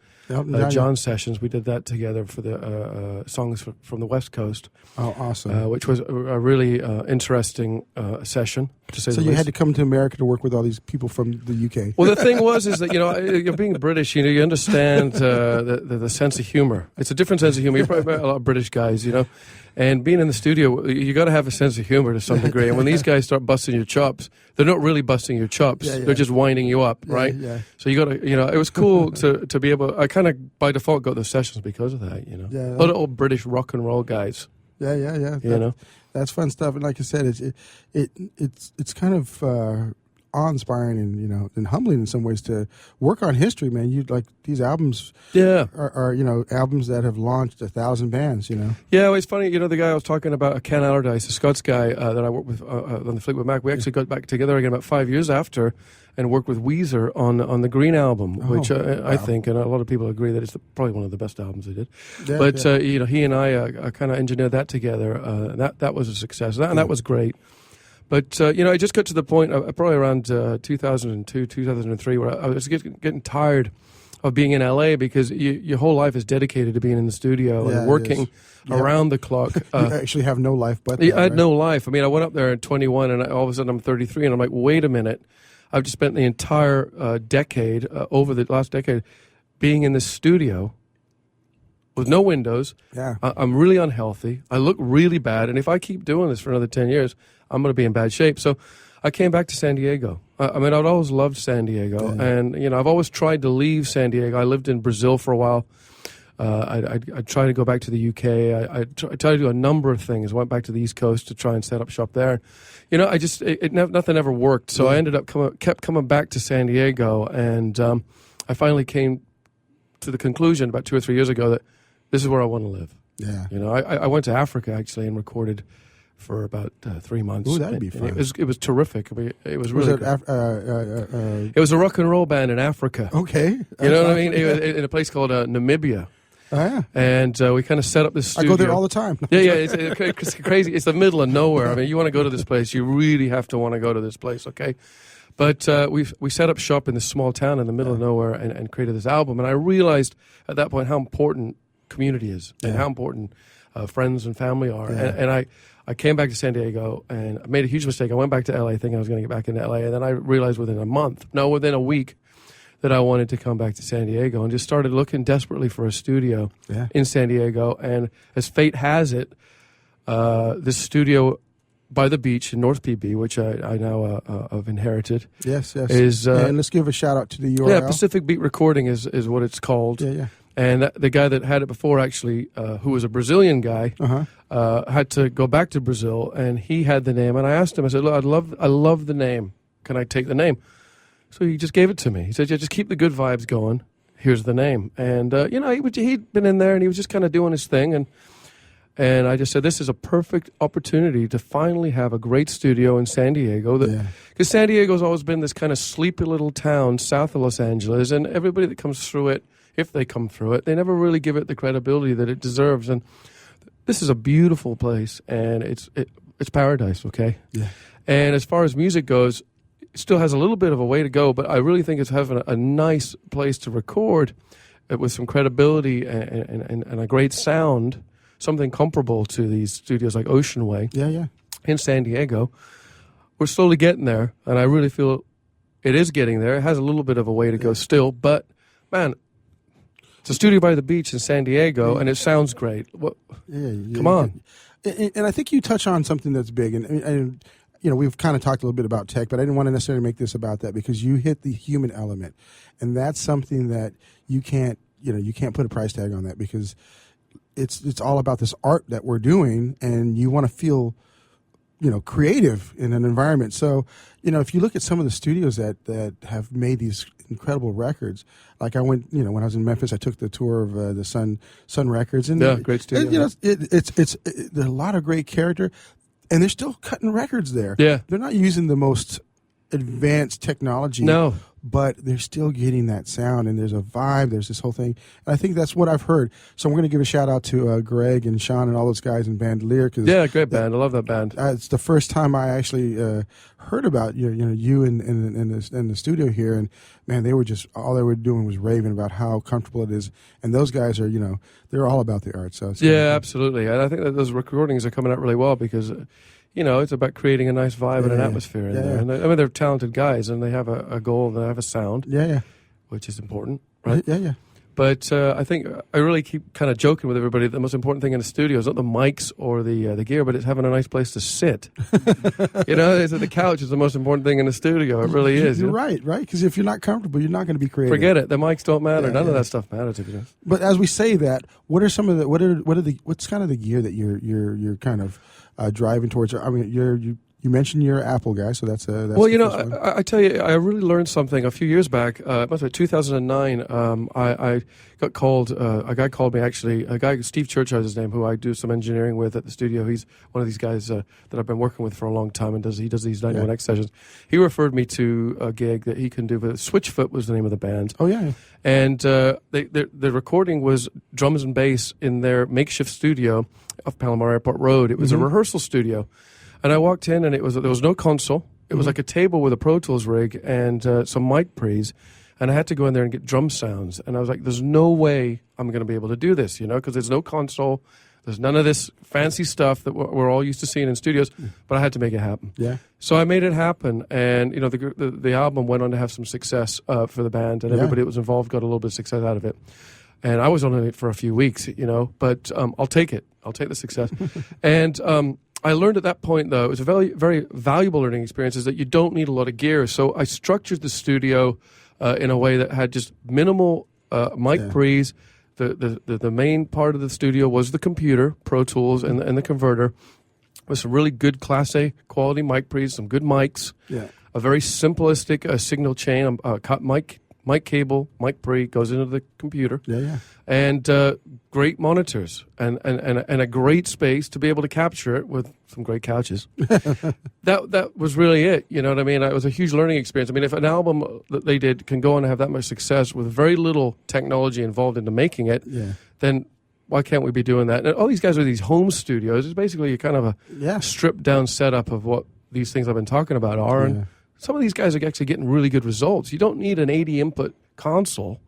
John sessions. We did that together for the songs from the West Coast. Oh, awesome! Which was a really interesting session, to say the least. So you had to come to America to work with all these people from the UK. Well, the thing was that being British, you understand the sense of humor. It's a different sense of humor. You're probably met a lot of British guys, and being in the studio, you got to have a sense of humor to some degree. And when these guys start busting your chops, they're not really busting your chops. Yeah. They're just winding you up, right? Yeah. So you got to, it was cool to be able. I kind of by default got those sessions because of that. Yeah. A lot of old British rock and roll guys. Yeah. That's fun stuff. And like I said, it's kind of awe-inspiring and humbling in some ways to work on history, man. You like these albums, are albums that have launched 1,000 bands. Yeah, well, it's funny. The guy I was talking about, Ken Allardyce, the Scots guy that I worked with on the Fleetwood Mac. We actually got back together again about 5 years after, and worked with Weezer on the Green album, which I think, and a lot of people agree that it's probably one of the best albums they did. Yeah, but he and I kind of engineered that together. That was a success, and that was great. But, I just got to the point, probably around 2002, 2003, where I was getting tired of being in L.A. because your whole life is dedicated to being in the studio and working around the clock. You actually have no life but that, I had no life. I mean, I went up there at 21, and all of a sudden I'm 33, and I'm like, wait a minute. I've just spent the entire decade, over the last decade, being in this studio with no windows. Yeah. I'm really unhealthy. I look really bad, and if I keep doing this for another 10 years, I'm going to be in bad shape. So I came back to San Diego. I'd always loved San Diego, and I've always tried to leave San Diego. I lived in Brazil for a while. I tried to go back to the UK. I tried to do a number of things. I went back to the East Coast to try and set up shop there. Nothing ever worked. So I ended up kept coming back to San Diego, and I finally came to the conclusion about 2 or 3 years ago that this is where I want to live. Yeah. I went to Africa actually and recorded for about 3 months. Ooh, that'd be fun. It was terrific. I mean, it was really good. It was a rock and roll band in Africa. Okay. You know what I mean? It was in a place called Namibia. Oh, yeah. And we kind of set up this studio. I go there all the time. Yeah, it's crazy. It's the middle of nowhere. I mean, you want to go to this place, you really have to want to go to this place, okay? But we set up shop in this small town in the middle of nowhere and created this album. And I realized at that point how important community is and how important friends and family are. Yeah. And I came back to San Diego, and I made a huge mistake. I went back to LA thinking I was going to get back into LA, and then I realized within a week, that I wanted to come back to San Diego, and just started looking desperately for a studio in San Diego. And as fate has it, this studio by the beach in North PB, which I now have inherited. Yes. Is, and let's give a shout out to the URL. Yeah, Pacific Beat Recording is what it's called. Yeah. And the guy that had it before, actually, who was a Brazilian guy, had to go back to Brazil, and he had the name. And I asked him, I said, look, I love the name. Can I take the name? So he just gave it to me. He said, yeah, just keep the good vibes going. Here's the name. And, he'd been in there, and he was just kind of doing his thing. And I just said, this is a perfect opportunity to finally have a great studio in San Diego. Because San Diego's always been this kind of sleepy little town south of Los Angeles, and everybody that comes through it, if they come through it, they never really give it the credibility that it deserves. And this is a beautiful place, and it's paradise, okay? Yeah. And as far as music goes, it still has a little bit of a way to go, but I really think it's having a nice place to record with some credibility and a great sound, something comparable to these studios like Ocean Way in San Diego. We're slowly getting there, and I really feel it is getting there. It has a little bit of a way to go still, but, man, it's a studio by the beach in San Diego, and it sounds great. Come on. And I think you touch on something that's big, and we've kind of talked a little bit about tech, but I didn't want to necessarily make this about that, because you hit the human element, and that's something that you can't put a price tag on that, because it's all about this art that we're doing, and you want to feel, creative in an environment. So, if you look at some of the studios that have made these incredible records, like I went, when I was in Memphis, I took the tour of the Sun Records, and great studio. And, there's a lot of great character. And they're still cutting records there. Yeah. They're not using the most advanced technology. No. But they're still getting that sound, and there's a vibe, there's this whole thing. And I think that's what I've heard. So I'm going to give a shout out to Greg and Sean and all those guys in Bandolier. Yeah, great band. I love that band. It's the first time I actually heard about you in the studio here. And, man, they were just, all they were doing was raving about how comfortable it is. And those guys are, they're all about the art. So absolutely. And I think that those recordings are coming out really well, because it's about creating a nice vibe and an atmosphere in there. And they're talented guys, and they have a goal, they have a sound, which is important, right? Yeah. But I think I really keep kind of joking with everybody that the most important thing in the studio is not the mics or the gear, but it's having a nice place to sit. The couch is the most important thing in the studio. It really is. You're right? Because if you're not comfortable, you're not going to be creative. Forget it. The mics don't matter. None of that stuff matters. But as we say that, what are some of the what's kind of the gear that you're kind of driving towards? I mean, you mentioned you're an Apple guy, so that's well, I tell you, I really learned something a few years back. It must have been 2009. I got called. A guy called me, actually. A guy, Steve Churchill is his name, who I do some engineering with at the studio. He's one of these guys that I've been working with for a long time, and he does these 91X sessions. He referred me to a gig that he can do. Switchfoot was the name of the band. Oh yeah. And the recording was drums and bass in their makeshift studio off Palomar Airport Road. It was a rehearsal studio. And I walked in, and there was no console. It was like a table with a Pro Tools rig and some mic pre's. And I had to go in there and get drum sounds. And I was like, there's no way I'm going to be able to do this, because there's no console. There's none of this fancy stuff that we're all used to seeing in studios. But I had to make it happen. Yeah. So I made it happen. And, the album went on to have some success for the band. And everybody that was involved got a little bit of success out of it. And I was on it for a few weeks, But I'll take it. I'll take the success. And I learned at that point, though, it was a very, very valuable learning experience, is that you don't need a lot of gear. So I structured the studio in a way that had just minimal mic pre's. The main part of the studio was the computer, Pro Tools, and the converter, with some really good Class A quality mic pre's, some good mics, a very simplistic signal chain, cut mic cable, mic pre goes into the computer. And great monitors and a great space to be able to capture it with some great couches. That was really it. You know what I mean? It was a huge learning experience. I mean, if an album that they did can go on and have that much success with very little technology involved into making it, then why can't we be doing that? And all these guys are these home studios. It's basically kind of a stripped down setup of what these things I've been talking about are. And some of these guys are actually getting really good results. You don't need an 80 input console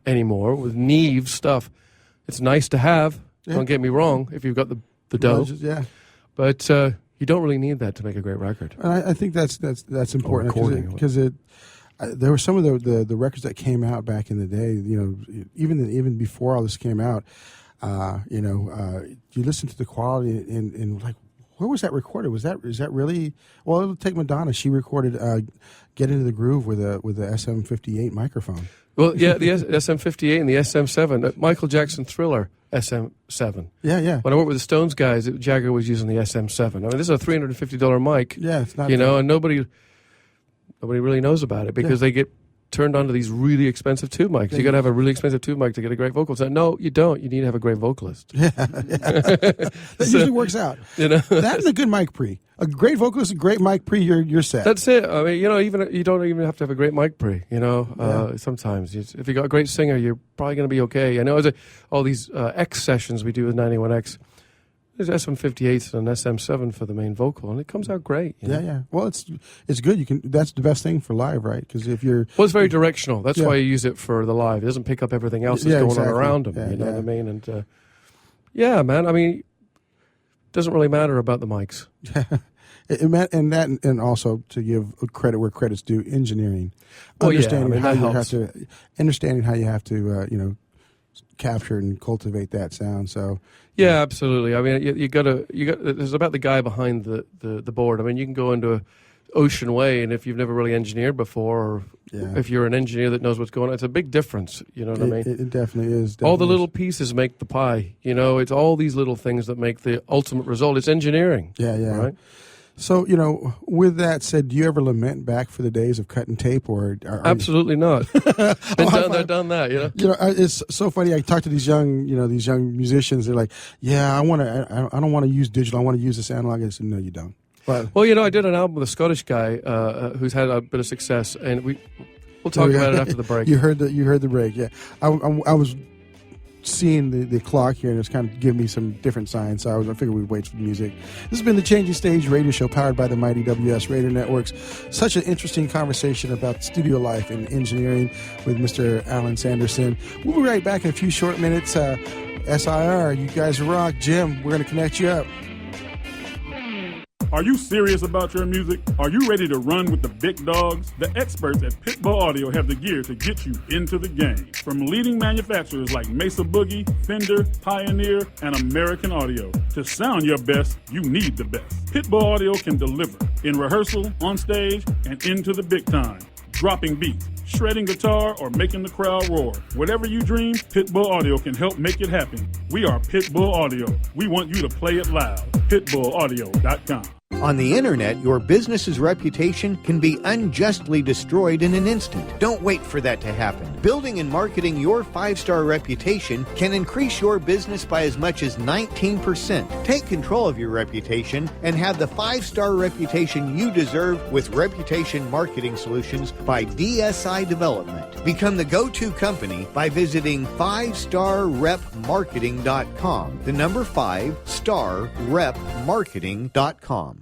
anymore with Neve stuff. It's nice to have. Yeah. Don't get me wrong, if you've got the dough. Yeah. But you don't really need that to make a great record. And I think that's important because there were some of the records that came out back in the day. Even before all this came out, you listen to the quality and like, where was that recorded? Is that really? Well, it'll take Madonna. She recorded "Get Into the Groove" with a SM58 microphone. Well, yeah, the SM58 and the SM7. Michael Jackson Thriller SM7. Yeah. When I worked with the Stones guys, Jagger was using the SM7. I mean, this is a $350 mic. Yeah, it's not. And nobody really knows about it because they get turned on to these really expensive tube mics. You got to have a really expensive tube mic to get a great vocalist. No, you don't. You need to have a great vocalist. Yeah. That usually works out. That and a good mic pre. A great vocalist, a great mic pre. You're set. That's it. I mean, even you don't even have to have a great mic pre. Sometimes if you got a great singer, you're probably going to be okay. I know all these X sessions we do with 91X. There's SM58s and an SM7 for the main vocal, and it comes out great. Yeah. Well, it's good. That's the best thing for live, right? Because if you're it's very directional. That's why you use it for the live. It doesn't pick up everything else that's going on around them. Yeah, you know what I mean? And man. I mean, it doesn't really matter about the mics. And also to give credit where credit's due, engineering, understanding how you have to capture and cultivate that sound. So yeah, absolutely. I mean, you got. It's about the guy behind the board. I mean, you can go into Ocean Way, and if you've never really engineered before, or if you're an engineer that knows what's going on, it's a big difference. You know what I mean? It definitely is. All the little pieces make the pie. It's all these little things that make the ultimate result. It's engineering. Yeah. Right? So, with that said, do you ever lament back for the days of cutting tape, or absolutely not? Been done that. It's so funny. I talk to these young musicians. They're like, "Yeah, I don't want to use digital. I want to use this analog." I said, "No, you don't." But, I did an album with a Scottish guy who's had a bit of success, and we'll talk about it after the break. You heard the break. Yeah, I was seeing the clock here, and it's kind of giving me some different signs, so I figured we'd wait for the music. This has been the Changing Stage radio show powered by the mighty WS Radio Networks. Such an interesting conversation about studio life and engineering with Mr. Alan Sanderson. We'll be right back in a few short minutes. SIR, you guys rock. Jim, we're going to connect you up. Are you serious about your music? Are you ready to run with the big dogs? The experts at Pitbull Audio have the gear to get you into the game. From leading manufacturers like Mesa Boogie, Fender, Pioneer, and American Audio. To sound your best, you need the best. Pitbull Audio can deliver in rehearsal, on stage, and into the big time. Dropping beats, shredding guitar, or making the crowd roar. Whatever you dream, Pitbull Audio can help make it happen. We are Pitbull Audio. We want you to play it loud. PitbullAudio.com. On the internet, your business's reputation can be unjustly destroyed in an instant. Don't wait for that to happen. Building and marketing your 5-star reputation can increase your business by as much as 19%. Take control of your reputation and have the 5-star reputation you deserve with Reputation Marketing Solutions by DSI Development. Become the go-to company by visiting 5starrepmarketing.com. The number 5starrepmarketing.com.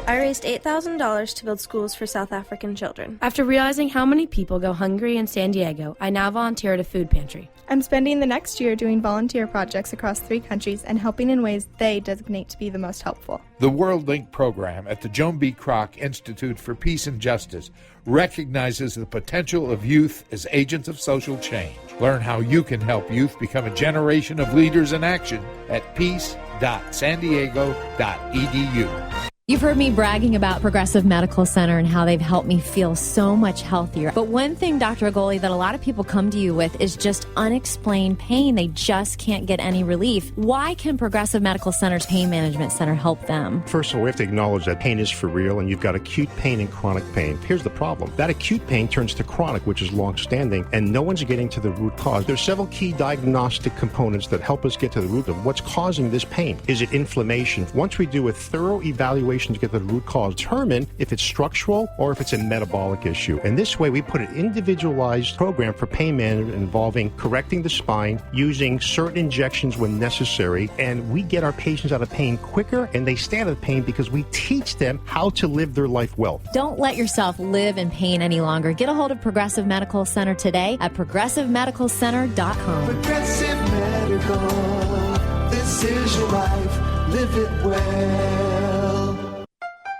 I raised $8,000 to build schools for South African children. After realizing how many people go hungry in San Diego, I now volunteer at a food pantry. I'm spending the next year doing volunteer projects across 3 countries and helping in ways they designate to be the most helpful. The World Link program at the Joan B. Kroc Institute for Peace and Justice recognizes the potential of youth as agents of social change. Learn how you can help youth become a generation of leaders in action at peace.sandiego.edu. You've heard me bragging about Progressive Medical Center and how they've helped me feel so much healthier. But one thing, Dr. Agoli, that a lot of people come to you with is just unexplained pain. They just can't get any relief. Why can Progressive Medical Center's Pain Management Center help them? First of all, we have to acknowledge that pain is for real, and you've got acute pain and chronic pain. Here's the problem. That acute pain turns to chronic, which is long-standing, and no one's getting to the root cause. There's several key diagnostic components that help us get to the root of what's causing this pain. Is it inflammation? Once we do a thorough evaluation to get to the root cause, determine if it's structural or if it's a metabolic issue. And this way, we put an individualized program for pain management involving correcting the spine, using certain injections when necessary, and we get our patients out of pain quicker, and they stay out of pain because we teach them how to live their life well. Don't let yourself live in pain any longer. Get a hold of Progressive Medical Center today at progressivemedicalcenter.com. Progressive Medical. This is your life, live it well.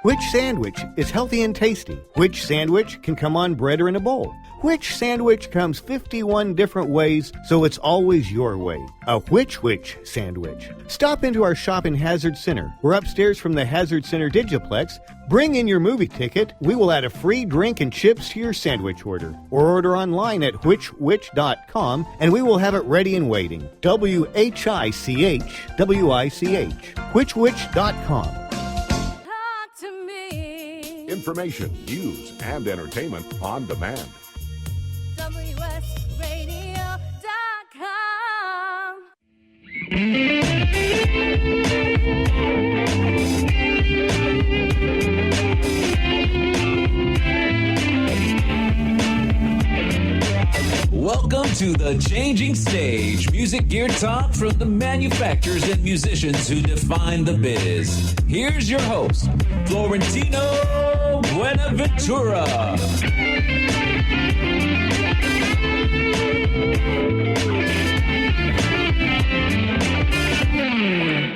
Which sandwich is healthy and tasty? Which sandwich can come on bread or in a bowl? Which sandwich comes 51 different ways, so it's always your way? A which sandwich. Stop into our shop in Hazard Center. We're upstairs from the Hazard Center Digiplex. Bring in your movie ticket. We will add a free drink and chips to your sandwich order. Or order online at which.com, and we will have it ready and waiting. WHICH, which.com. Information, news, and entertainment on demand. WSRadio.com. Welcome to the Changing Stage, music gear talk from the manufacturers and musicians who define the biz. Here's your host, Florentino Buenaventura.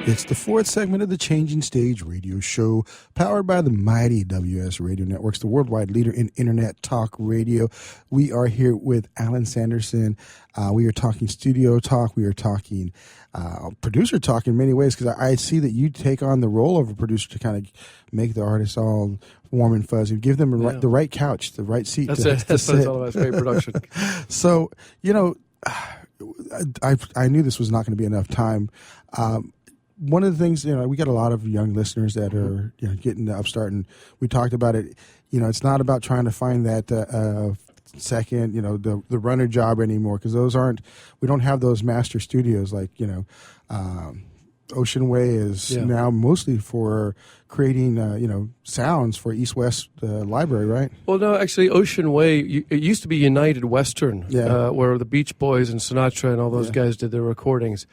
It's the fourth segment of the Changing Stage radio show, powered by the mighty WS Radio Networks, the worldwide leader in internet talk radio. We are here with Alan Sanderson. We are talking studio talk. We are talking producer talk in many ways, because I see that you take on the role of a producer to kind of make the artists all warm and fuzzy, give them the right couch, the right seat. That's it. That's what it's all about. It's great production. So, I knew this was not going to be enough time. One of the things, we got a lot of young listeners that are getting the upstart, and we talked about it. It's not about trying to find that second, the runner job anymore, because we don't have those master studios like, Ocean Way is now mostly for creating, sounds for East West Library, right? Well, no, actually, Ocean Way, it used to be United Western, where the Beach Boys and Sinatra and all those guys did their recordings.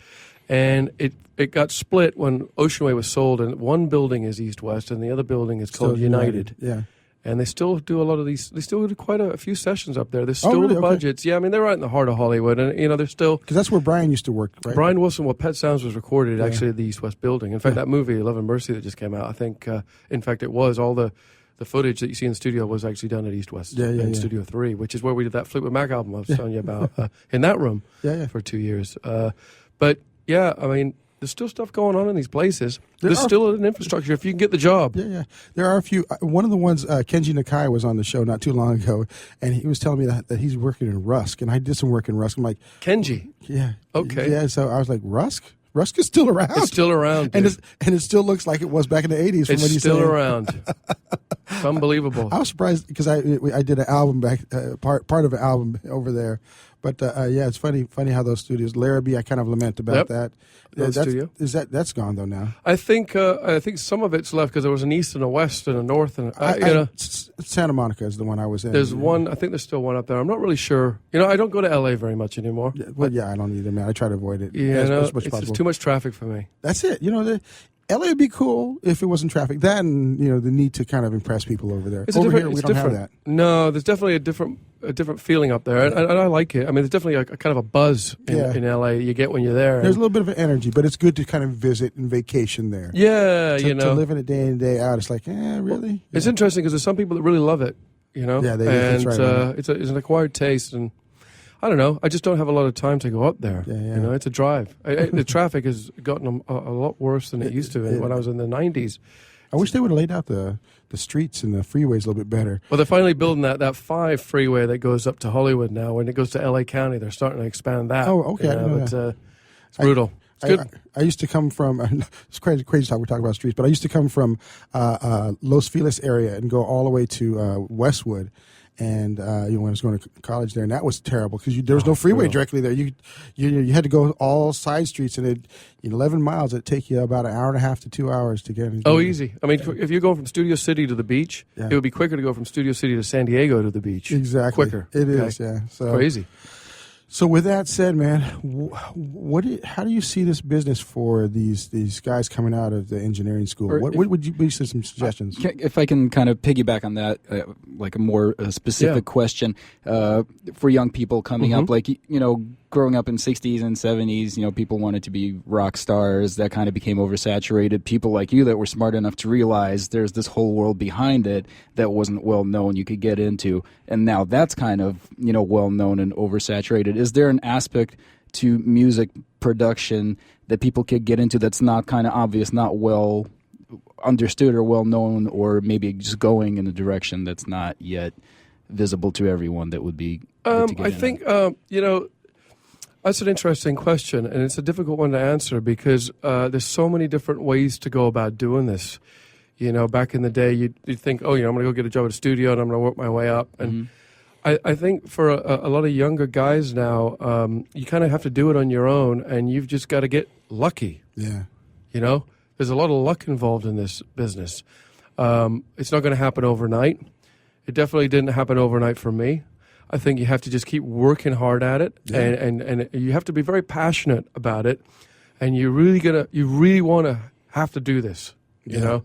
And it got split when Ocean Way was sold, and one building is East West, and the other building is called United. Yeah. And they still do a lot of these. They still do quite a few sessions up there. There's still the budgets. Okay. Yeah, I mean, they're right in the heart of Hollywood, and they're still, because that's where Brian used to work, right? Brian Wilson. Well, Pet Sounds was recorded actually at the East West building. In fact, that movie Love and Mercy that just came out, I think, in fact, it was all the footage that you see in the studio was actually done at East West in Studio 3, which is where we did that Fleetwood Mac album I was telling you about in that room for 2 years. But yeah, I mean, there's still stuff going on in these places. There's still an infrastructure if you can get the job. Yeah. There are a few. One of the ones, Kenji Nakai was on the show not too long ago, and he was telling me that he's working in Rusk, and I did some work in Rusk. I'm like, Kenji? Yeah. Okay. Yeah, so I was like, Rusk? Rusk is still around. It's still around. And it still looks like it was back in the 80s. From it's still around. It's unbelievable. I was surprised because I did an album back, part of an album over there. But it's funny how those studios. Larrabee, I kind of lament about that. That's gone though now. I think some of it's left because there was an east and a west and a north and Santa Monica is the one I was in. There's one. I think there's still one up there. I'm not really sure. I don't go to LA very much anymore. I don't either, man. I try to avoid it. As much as possible. It's too much traffic for me. That's it. LA would be cool if it wasn't traffic. That and the need to kind of impress people over there. Over here, we don't have that. No, there's definitely a different feeling up there, and I like it. I mean, there's definitely a kind of a buzz in LA you get when you're there. There's a little bit of an energy, but it's good to kind of visit and vacation there. Yeah, to live in it day in day out. It's like, really? It's interesting because there's some people that really love it. Yeah, that's right. It's an acquired taste, and I don't know. I just don't have a lot of time to go up there. Yeah. It's a drive. The traffic has gotten a lot worse than it used to when I was in the 90s. I wish they would have laid out the streets and the freeways a little bit better. Well, they're finally building that 5 freeway that goes up to Hollywood now. When it goes to L.A. County, they're starting to expand that. Oh, okay. It's brutal. It's good. I used to come from, it's crazy talk, we're talking about streets, but I used to come from Los Feliz area and go all the way to Westwood. And when I was going to college there, and that was terrible because there was no freeway directly there. You had to go all side streets, and 11 miles. It'd take you about an hour and a half to 2 hours to get. Easy. I mean, if you're going from Studio City to the beach, it would be quicker to go from Studio City to San Diego to the beach. Exactly, quicker. It is, yeah. So crazy. So with that said, man, how do you see this business for these guys coming out of the engineering school? What would you be some suggestions? If I can kind of piggyback on that, like a more specific question for young people coming up, like growing up in 60s and 70s, people wanted to be rock stars. That kind of became oversaturated. People like you that were smart enough to realize there's this whole world behind it that wasn't well known you could get into. And now that's kind of, well known and oversaturated. Is there an aspect to music production that people could get into that's not kind of obvious, not well understood or well known, or maybe just going in a direction that's not yet visible to everyone that would be good to get I think, that's an interesting question, and it's a difficult one to answer because there's so many different ways to go about doing this. Back in the day, you'd think, I'm going to go get a job at a studio and I'm going to work my way up. And I think for a lot of younger guys now, you kind of have to do it on your own, and you've just got to get lucky. Yeah. There's a lot of luck involved in this business. It's not going to happen overnight. It definitely didn't happen overnight for me. I think you have to just keep working hard at it, and you have to be very passionate about it, and you really want to have to do this. No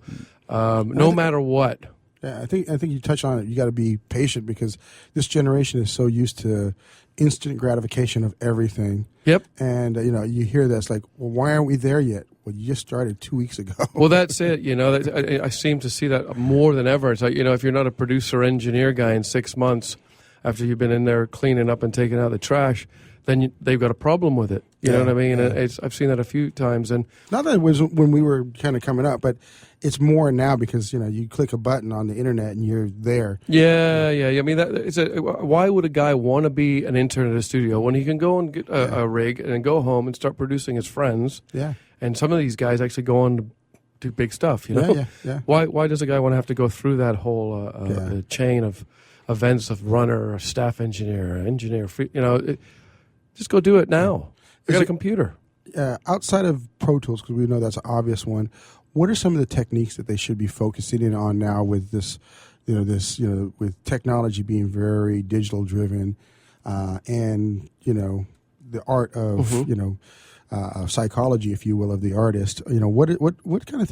matter what. Yeah, I think you touch on it. You got to be patient because this generation is so used to instant gratification of everything. Yep. And you hear that's like, well, why aren't we there yet? Well, you just started 2 weeks ago. Well, that's it. I seem to see that more than ever. It's like, if you're not a producer engineer guy in 6 months after you've been in there cleaning up and taking out the trash, then they've got a problem with it. You know what I mean? Yeah. And I've seen that a few times. And not that it was when we were kind of coming up, but it's more now because you click a button on the internet and you're there. Yeah. I mean, why would a guy want to be an intern at a studio when he can go and get a rig and then go home and start producing his friends? Yeah. And some of these guys actually go on to do big stuff. Yeah. Why does a guy want to have to go through that whole chain of events of runner, or staff engineer, just go do it now. You got a computer. Outside of Pro Tools, because we know that's an obvious one, what are some of the techniques that they should be focusing in on now with this, with technology being very digital driven, and the art of psychology, if you will, of the artist? What kind of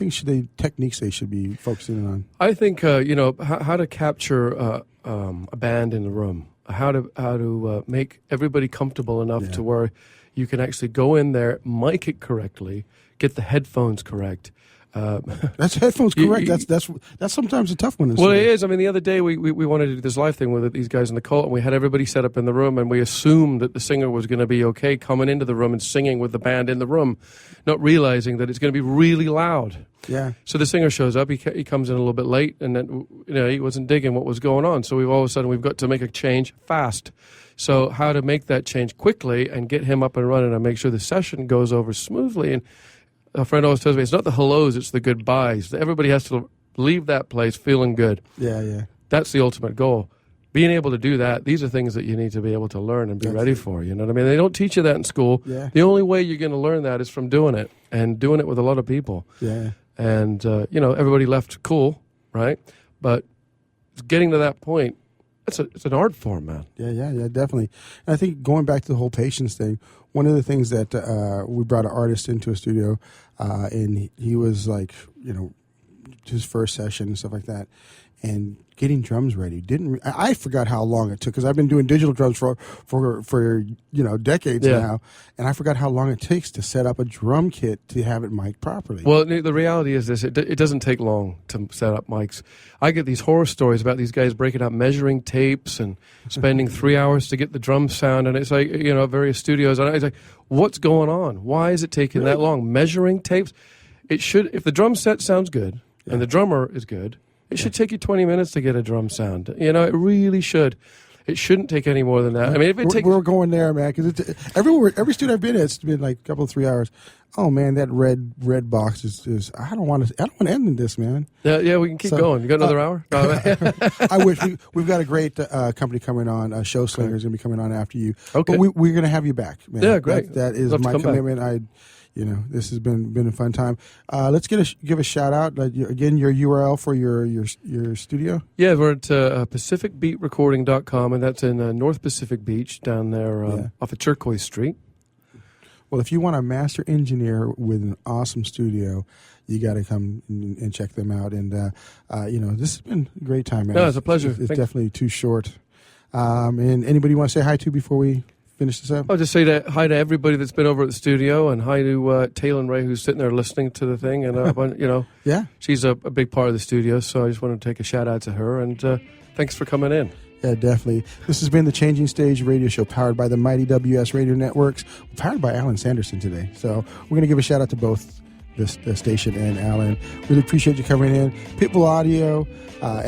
techniques they should be focusing on? I think how to capture a band in the room. How to make everybody comfortable enough to where you can actually go in there, mic it correctly, get the headphones correct. That's headphones correct. That's sometimes a tough one. Well, it is. I mean, the other day we wanted to do this live thing with these guys in the cult, and we had everybody set up in the room, and we assumed that the singer was going to be okay coming into the room and singing with the band in the room, not realizing that it's going to be really loud. Yeah. So the singer shows up. He comes in a little bit late, and then he wasn't digging what was going on. So all of a sudden we've got to make a change fast. So how to make that change quickly and get him up and running and make sure the session goes over smoothly. And a friend always tells me it's not the hellos, it's the goodbyes. Everybody has to leave that place feeling good. Yeah. That's the ultimate goal. Being able to do that, these are things that you need to be able to learn and be ready for. You know what I mean? They don't teach you that in school. Yeah. The only way you're going to learn that is from doing it, and doing it with a lot of people. Yeah. And, everybody left cool, right? But getting to that point, it's an art form, man. Yeah, definitely. And I think going back to the whole patience thing, one of the things that we brought an artist into a studio, and he was like, his first session and stuff like that, and getting drums ready. I forgot how long it took because I've been doing digital drums for decades now, and I forgot how long it takes to set up a drum kit to have it mic'd properly. Well, the reality is this: it doesn't take long to set up mics. I get these horror stories about these guys breaking out measuring tapes and spending 3 hours to get the drum sound, and it's like various studios, and it's like, what's going on? Why is it taking that long? Measuring tapes? It should, if the drum set sounds good and the drummer is good, it should take you 20 minutes to get a drum sound. It really should. It shouldn't take any more than that. I mean, if it takes, we're going there, man. Because every studio I've been at, it's been like a couple of 3 hours. Oh man, that red box is. I don't want to end in this, man. Yeah, we can keep going. You got another hour? I wish we've got a great company coming on. Show Slinger's going to be coming on after you. Okay, but we're going to have you back, man. Yeah, great. That is my commitment. This has been a fun time. Let's give a shout out again. Your URL for your studio. Yeah, we're at PacificBeatRecording.com, and that's in North Pacific Beach down there off of Turquoise Street. Well, if you want a master engineer with an awesome studio, you got to come and check them out. And this has been a great time, man. No, it's a pleasure. It's definitely too short. And anybody you want to say hi to before we finish this up? I'll just say hi to everybody that's been over at the studio, and hi to Taylor and Ray, who's sitting there listening to the thing. And yeah, she's a big part of the studio, so I just want to take a shout out to her. And thanks for coming in. Yeah, definitely. This has been the Changing Stage radio show, powered by the mighty WS Radio Networks, powered by Alan Sanderson today. So we're going to give a shout out to both the station and Alan. Really appreciate you coming in. Pitbull Audio,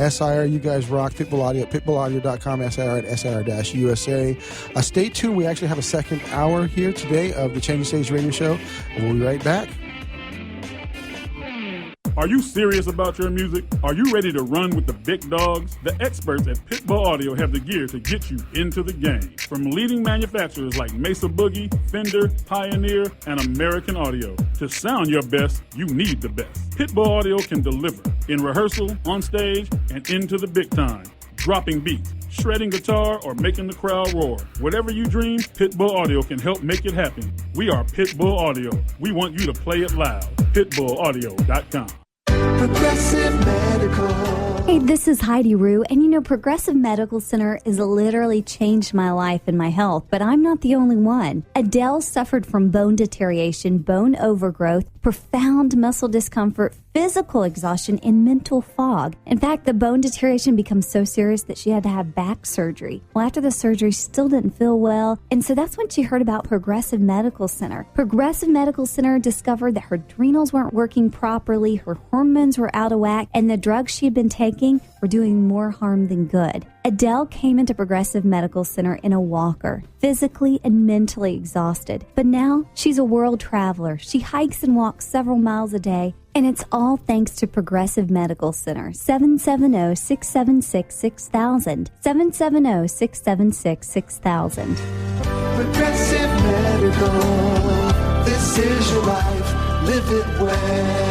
SIR, you guys rock. Pitbull Audio at pitbullaudio.com, SIR at SIR-USA. Stay tuned. We actually have a second hour here today of the Changing Stage radio show, and we'll be right back. Are you serious about your music? Are you ready to run with the big dogs? The experts at Pitbull Audio have the gear to get you into the game. From leading manufacturers like Mesa Boogie, Fender, Pioneer, and American Audio. To sound your best, you need the best. Pitbull Audio can deliver in rehearsal, on stage, and into the big time. Dropping beats, shredding guitar, or making the crowd roar. Whatever you dream, Pitbull Audio can help make it happen. We are Pitbull Audio. We want you to play it loud. PitbullAudio.com. Progressive Medical. Hey, this is Heidi Rue, and Progressive Medical Center has literally changed my life and my health, but I'm not the only one. Adele suffered from bone deterioration, bone overgrowth, profound muscle discomfort, physical exhaustion, and mental fog. In fact, the bone deterioration becomes so serious that she had to have back surgery. Well, after the surgery, she still didn't feel well, and so that's when she heard about Progressive Medical Center. Progressive Medical Center discovered that her adrenals weren't working properly, her hormones were out of whack, and the drugs she had been taking were doing more harm than good. Adele came into Progressive Medical Center in a walker, physically and mentally exhausted. But now she's a world traveler. She hikes and walks several miles a day, and it's all thanks to Progressive Medical Center. 770-676-6000. 770-676-6000. Progressive Medical. This is your life. Live it well.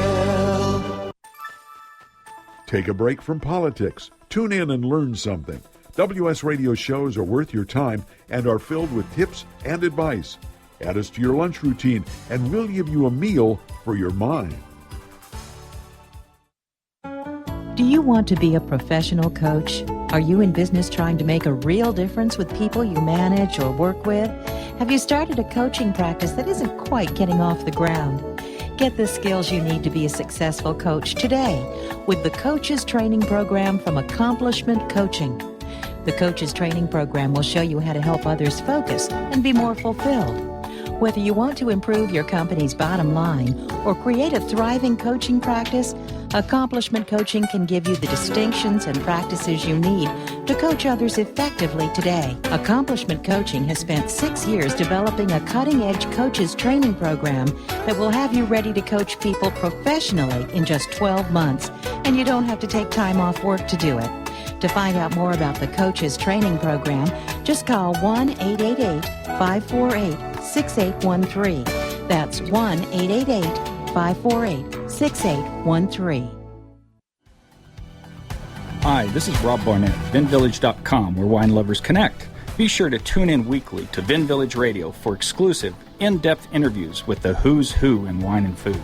Take a break from politics. Tune in and learn something. WS Radio shows are worth your time and are filled with tips and advice. Add us to your lunch routine, and we'll give you a meal for your mind. Do you want to be a professional coach? Are you in business trying to make a real difference with people you manage or work with? Have you started a coaching practice that isn't quite getting off the ground? Get the skills you need to be a successful coach today with the Coaches Training Program from Accomplishment Coaching. The Coaches Training Program will show you how to help others focus and be more fulfilled. Whether you want to improve your company's bottom line or create a thriving coaching practice, Accomplishment Coaching can give you the distinctions and practices you need to coach others effectively today. Accomplishment Coaching has spent 6 years developing a cutting-edge coaches training program that will have you ready to coach people professionally in just 12 months, and you don't have to take time off work to do it. To find out more about the Coaches Training Program, just call 1-888-548-6813. That's 1-888-548-6813. Hi, this is Rob Barnett, VinVillage.com, where wine lovers connect. Be sure to tune in weekly to Vin Village Radio for exclusive, in-depth interviews with the who's who in wine and food.